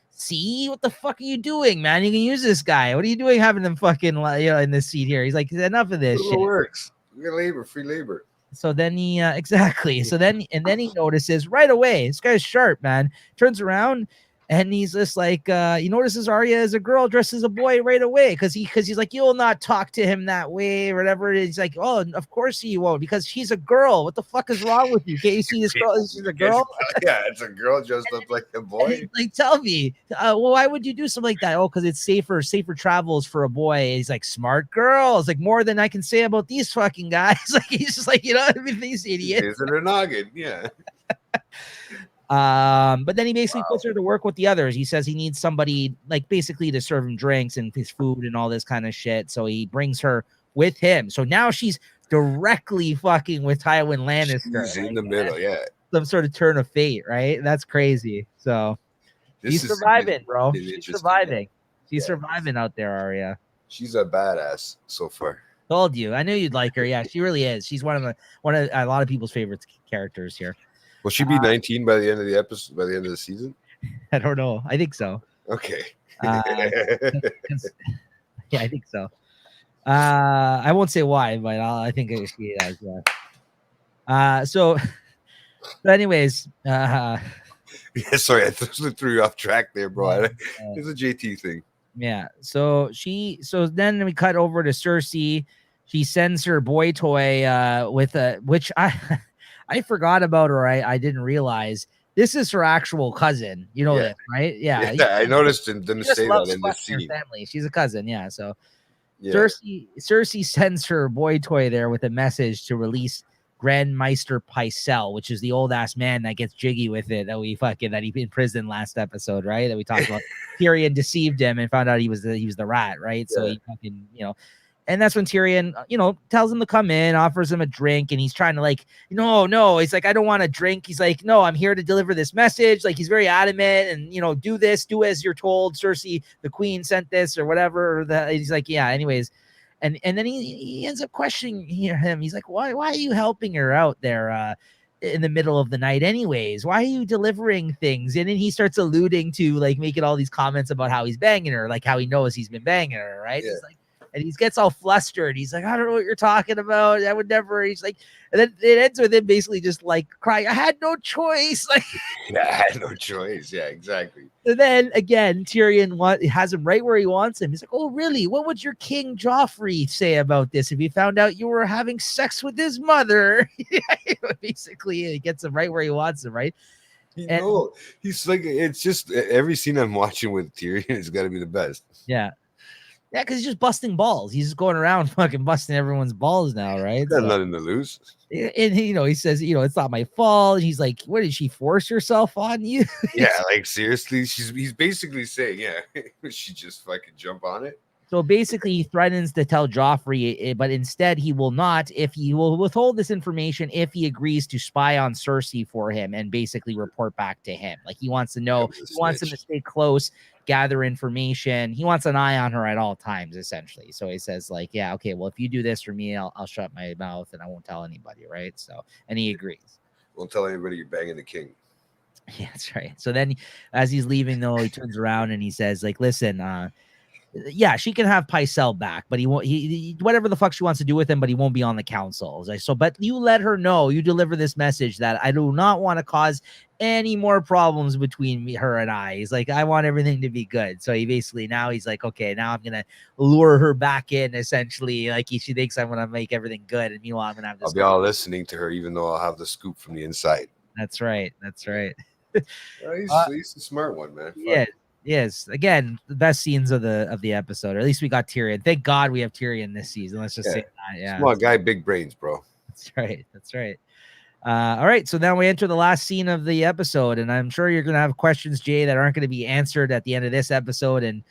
"See, what the fuck are you doing, man? You can use this guy. What are you doing having them fucking in this seat here?" He's like, "Enough of this shit." It works. We got free labor. So then he exactly. So then he notices right away, this guy's sharp, man. Turns around. And he's just like, he notices Arya as a girl dressed as a boy right away, because he's like, you'll not talk to him that way or whatever. He's like, oh, of course he won't, because she's a girl. What the fuck is wrong with you? Can't you see this girl? She's a girl. Yeah, it's a girl dressed up like a boy. Like, tell me, well, why would you do something like that? Oh, because it's safer travels for a boy. And he's like, smart girl. It's like more than I can say about these fucking guys. Like, he's just like, these idiots. Is it a noggin? Yeah. But then he basically puts her to work with the others. He says he needs somebody, like, basically to serve him drinks and his food and all this kind of shit. So he brings her with him. So now she's directly fucking with Tywin Lannister. She's in the middle, yeah. Some sort of turn of fate, right? That's crazy. So she's surviving, bro. She's surviving. She's surviving out there, Arya. She's a badass so far. Told you. I knew you'd like her. Yeah, she really is. She's one of a lot of people's favorite characters here. Will she be 19 by the end of the episode? By the end of the season? I don't know. I think so. Okay. Yeah, I think so. I won't say why, but I think she is. Yeah. So, anyways, yeah, sorry, I threw you off track there, bro. It's a JT thing. Yeah. So then we cut over to Cersei. She sends her boy toy with which I forgot about, or I didn't realize this is her actual cousin. You know that, right? Yeah. I noticed and didn't say that in this scene. Family. She's a cousin. Yeah. So Cersei sends her boy toy there with a message to release Grand Maester Pycelle, which is the old ass man that gets jiggy with it that he imprisoned last episode, right? That we talked about. Tyrion deceived him and found out he was the rat, right? Yeah. So he fucking, and that's when Tyrion, tells him to come in, offers him a drink, and he's trying to like, no. He's like, I don't want a drink. He's like, no, I'm here to deliver this message. Like, he's very adamant, and do as you're told. Cersei, the queen, sent this or whatever. He's like, yeah. Anyways, and then he ends up questioning him. He's like, why are you helping her out there in the middle of the night? Anyways, why are you delivering things? And then he starts alluding to like making all these comments about how he's banging her, like how he knows he's been banging her, right? Yeah. He's like. And he gets all flustered. He's like, I don't know what you're talking about. I would never. He's like, and then it ends with him basically just like crying. I had no choice. Like, yeah, I had no choice. Yeah, exactly. And then again, Tyrion has him right where he wants him. He's like, oh, really? What would your King Joffrey say about this if he found out you were having sex with his mother? Basically, he gets him right where he wants him, right? He's like, it's just every scene I'm watching with Tyrion has got to be the best. Yeah. Yeah, because he's just busting balls. He's just going around fucking busting everyone's balls now, right? Got nothing to lose. And he says, it's not my fault. He's like, what did she force herself on you? Yeah, like seriously, he's basically saying, she just fucking jump on it. So basically, he threatens to tell Joffrey, but instead he will not. If he will withhold this information, if he agrees to spy on Cersei for him and basically report back to him, like he wants to know, he wants him to stay close, gather information. He wants an eye on her at all times, essentially. So he says, like, yeah, okay, well, if you do this for me, I'll shut my mouth and I won't tell anybody, right? So, and he agrees. Won't tell anybody you're banging the king. Yeah, that's right. So then, as he's leaving, though, he turns around and he says, like, listen, yeah, she can have Pycelle back, but he won't. He whatever the fuck she wants to do with him, but he won't be on the council. So, but you let her know, you deliver this message that I do not want to cause any more problems between her and I. He's like, I want everything to be good. So he basically now he's like, okay, now I'm gonna lure her back in. Essentially, like she thinks I'm gonna make everything good, and meanwhile I'm gonna have this. I'll be all listening to her, even though I'll have the scoop from the inside. That's right. That's right. He's a smart one, man. Yeah. Yes, again, the best scenes of the episode, or at least we got Tyrion. Thank God we have Tyrion this season. Let's just say that. Yeah, smart guy, big brains, bro. That's right. That's right. All right, so now we enter the last scene of the episode, and I'm sure you're going to have questions, Jay, that aren't going to be answered at the end of this episode, and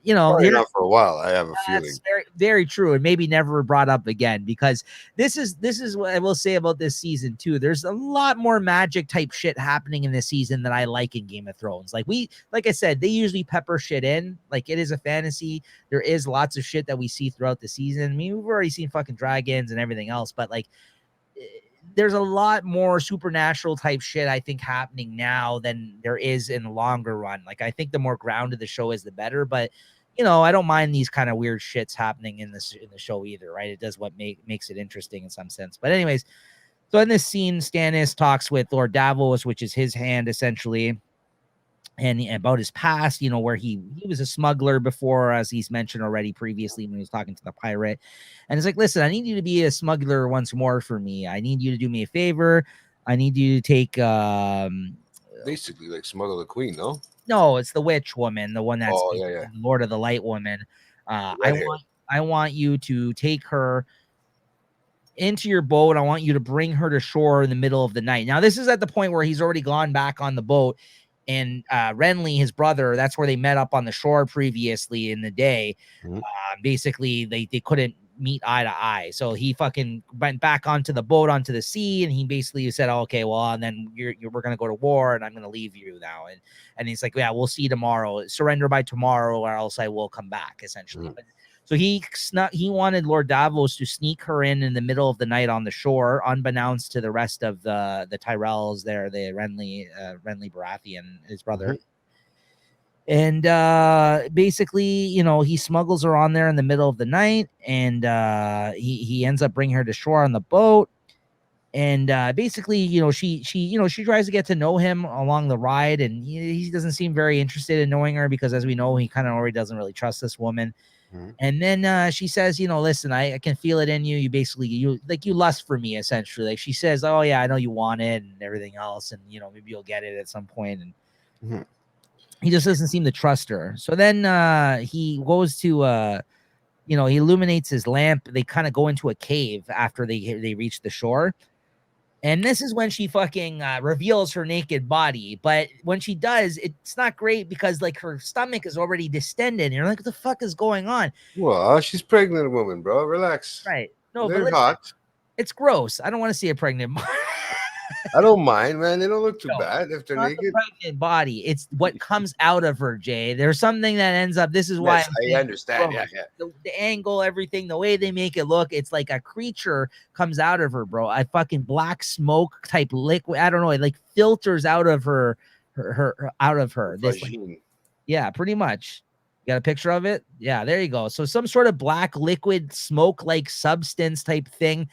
probably not for a while. I have a feeling. Very, very true, and maybe never brought up again, because this is what I will say about this season too. There's a lot more magic type shit happening in this season that I like in Game of Thrones. Like I said, they usually pepper shit in. Like, it is a fantasy. There is lots of shit that we see throughout the season. I mean, we've already seen fucking dragons and everything else, but like, there's a lot more supernatural type shit I think happening now than there is in the longer run. Like, I think the more grounded the show is, the better. But I don't mind these kind of weird shits happening in the show either, right? It does what makes it interesting in some sense. But anyways, so in this scene, Stannis talks with Lord Davos, which is his hand essentially, and about his past, where he was a smuggler before, as he's mentioned already previously when he was talking to the pirate. And it's like, listen, I need you to be a smuggler once more for me. I need you to do me a favor. I need you to take basically like smuggle the queen, no? No, it's the witch woman, the one that's the Lord of the Light woman. I want you to take her into your boat. I want you to bring her to shore in the middle of the night. Now, this is at the point where he's already gone back on the boat, and Renly, his brother, that's where they met up on the shore previously in the day. Mm-hmm. Basically, they couldn't meet eye to eye, so he fucking went back onto the boat, onto the sea, and he basically said, oh, okay, well, and then we're gonna go to war, and I'm gonna leave you now. And he's like, yeah, we'll see tomorrow. Surrender by tomorrow, or else I will come back, essentially. Mm-hmm. But so he wanted Lord Davos to sneak her in the middle of the night on the shore, unbeknownst to the rest of the Tyrells there, the Renly Baratheon, his brother. Mm-hmm. And basically, he smuggles her on there in the middle of the night, and he ends up bringing her to shore on the boat. And basically, she tries to get to know him along the ride, and he doesn't seem very interested in knowing her, because, as we know, he kind of already doesn't really trust this woman. Mm-hmm. And then she says, listen, I can feel it in you. You basically, you lust for me, essentially. Like, she says, oh yeah, I know you want it and everything else, and maybe you'll get it at some point. And mm-hmm. He just doesn't seem to trust her. So then he goes to he illuminates his lamp. They kind of go into a cave after they reach the shore. And this is when she fucking reveals her naked body. But when she does, it's not great, because like her stomach is already distended. And you're like, what the fuck is going on? Well, she's pregnant woman, bro. Relax. Right. No, they're hot. It's gross. I don't want to see a pregnant body. I don't mind, man. They don't look too bad if they're naked. The pregnant body. It's what comes out of her, Jay. There's something that ends up. This is why I understand. Bro, yeah. The angle, everything, the way they make it look, it's like a creature comes out of her, bro. A fucking black smoke type liquid. I don't know. It like filters out of her out of her. This, yeah, pretty much. You got a picture of it? Yeah, there you go. So some sort of black liquid smoke like substance type thing.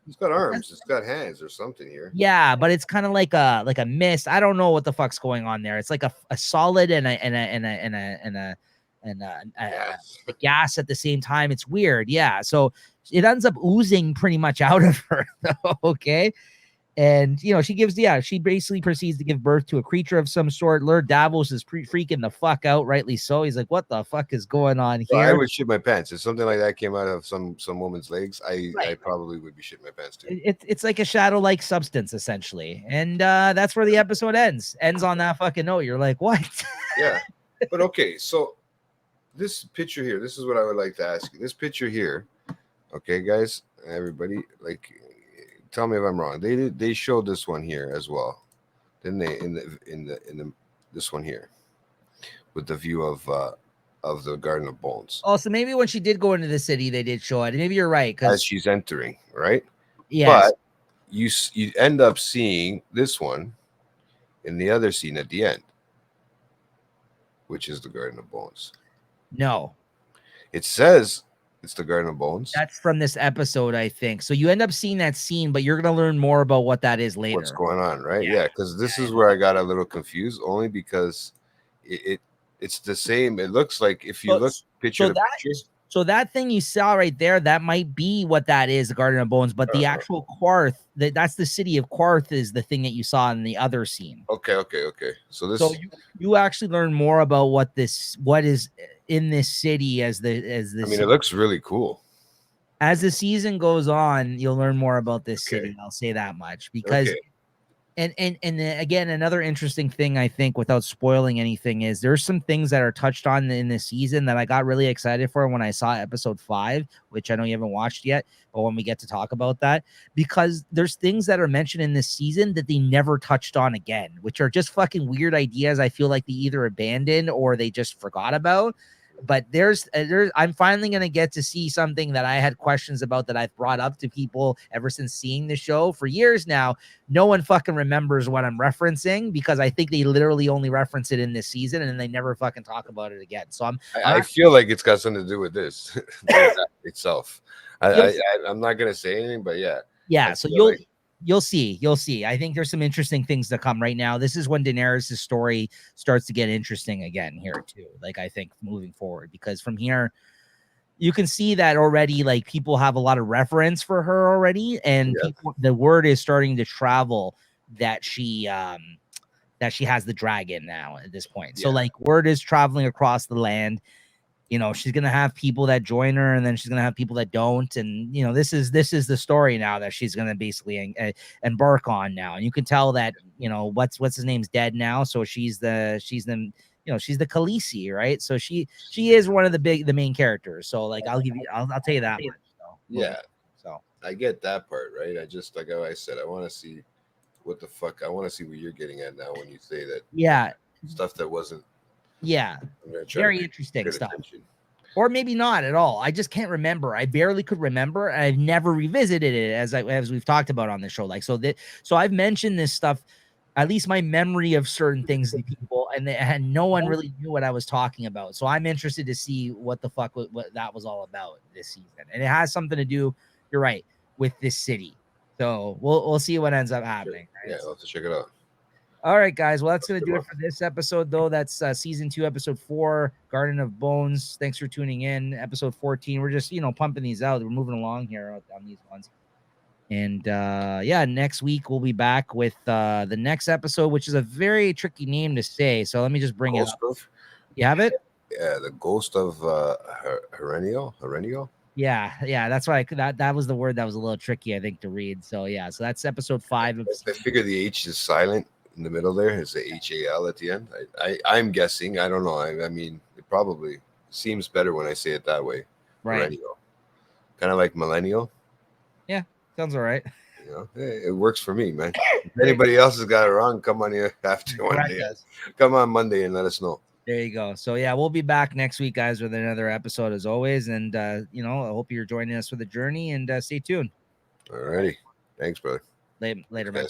It's got arms. It's got hands or something here. Yeah, but it's kind of like a mist. I don't know what the fuck's going on there. It's like a solid and a gas at the same time. It's weird. Yeah. So it ends up oozing pretty much out of her. Okay. And she basically proceeds to give birth to a creature of some sort. Lord Davos is freaking the fuck out, rightly so. He's like, what the fuck is going on here? I would shit my pants. If something like that came out of some woman's legs, I probably would be shitting my pants too. It's like a shadow-like substance, essentially. And that's where the episode ends on that fucking note. You're like, what? Yeah. But okay, so this picture here, this is what I would like to ask you. This picture here, okay, guys, everybody, like, tell me if I'm wrong. They showed this one here as well, didn't they? In the this one here, with the view of the Garden of Bones. Oh, so maybe when she did go into the city, they did show it. Maybe you're right, as she's entering, right? Yeah. But you end up seeing this one in the other scene at the end, which is the Garden of Bones. No, It says it's the Garden of Bones. that's from this episode, I think. So you end up seeing that scene, but you're gonna learn more about what that is later. What's going on, right? Yeah. Yeah, because this is where I got a little confused, only because it's the same. It looks like if you look picture to picture. So that thing you saw right there, that might be what that is, the Garden of Bones. But the actual Quarth, that's the city of Quarth, is the thing that you saw in the other scene. Okay. So this. You actually learn more about what is in this city as this. I mean, it looks really cool. As the season goes on, you'll learn more about this city. I'll say that much because. And again, another interesting thing, I think, without spoiling anything, is there's some things that are touched on in this season that I got really excited for when I saw episode 5, which I know you haven't watched yet, but when we get to talk about that, because there's things that are mentioned in this season that they never touched on again, which are just fucking weird ideas. I feel like they either abandoned or they just forgot about. But there's I'm finally going to get to see something that I had questions about that I've brought up to people ever since seeing the show for years now. No one fucking remembers what I'm referencing because I think they literally only reference it in this season and they never fucking talk about it again. So I feel like it's got something to do with this itself. I'm not going to say anything, but yeah. So you'll see. I think there's some interesting things to come right now. This is when Daenerys' story starts to get interesting again here too. Like, I think moving forward, because from here you can see that already, like, people have a lot of reference for her already. And the word is starting to travel that she has the dragon now at this point. So like, word is traveling across the land. You know, she's gonna have people that join her, and then she's gonna have people that don't. And you know, this is the story now that she's gonna basically embark on now. And you can tell that, you know, what's his name's dead now, so she's the Khaleesi, right? So she is one of the main characters. So like, I'll tell you that much. So, so I get that part, right? I just, like I said, I want to see what the fuck. I want to see what you're getting at now when you say that. Yeah, stuff that wasn't. Yeah, very interesting stuff. Or maybe not at all. I just can't remember. I barely could remember. I've never revisited it as we've talked about on the show. Like, so I've mentioned this stuff, at least my memory of certain things to people, and no one really knew what I was talking about. So I'm interested to see what the fuck what that was all about this season. And it has something to do, you're right, with this city. So we'll see what ends up happening. Right? Yeah, I'll have to check it out. All right, guys. Well, that's going to do it for this episode, though. That's season 2, episode 4, Garden of Bones. Thanks for tuning in. Episode 14. We're just, pumping these out. We're moving along here on these ones. And next week we'll be back with the next episode, which is a very tricky name to say. So let me just bring it up. You have it? Yeah, the Ghost of Herenio. Yeah, that's why that was the word that was a little tricky, I think, to read. So so that's episode 5. I figure the H is silent in the middle. There is a HAL at the end. I'm guessing. I don't know. I mean, it probably seems better when I say it that way. Right. Kind of like millennial. Yeah, sounds all right. Hey, it works for me, man. If anybody else has got it wrong, come on here after one day. Come on Monday and let us know. There you go. So we'll be back next week, guys, with another episode as always. And I hope you're joining us for the journey, and stay tuned. All righty. Thanks, brother. Later, man.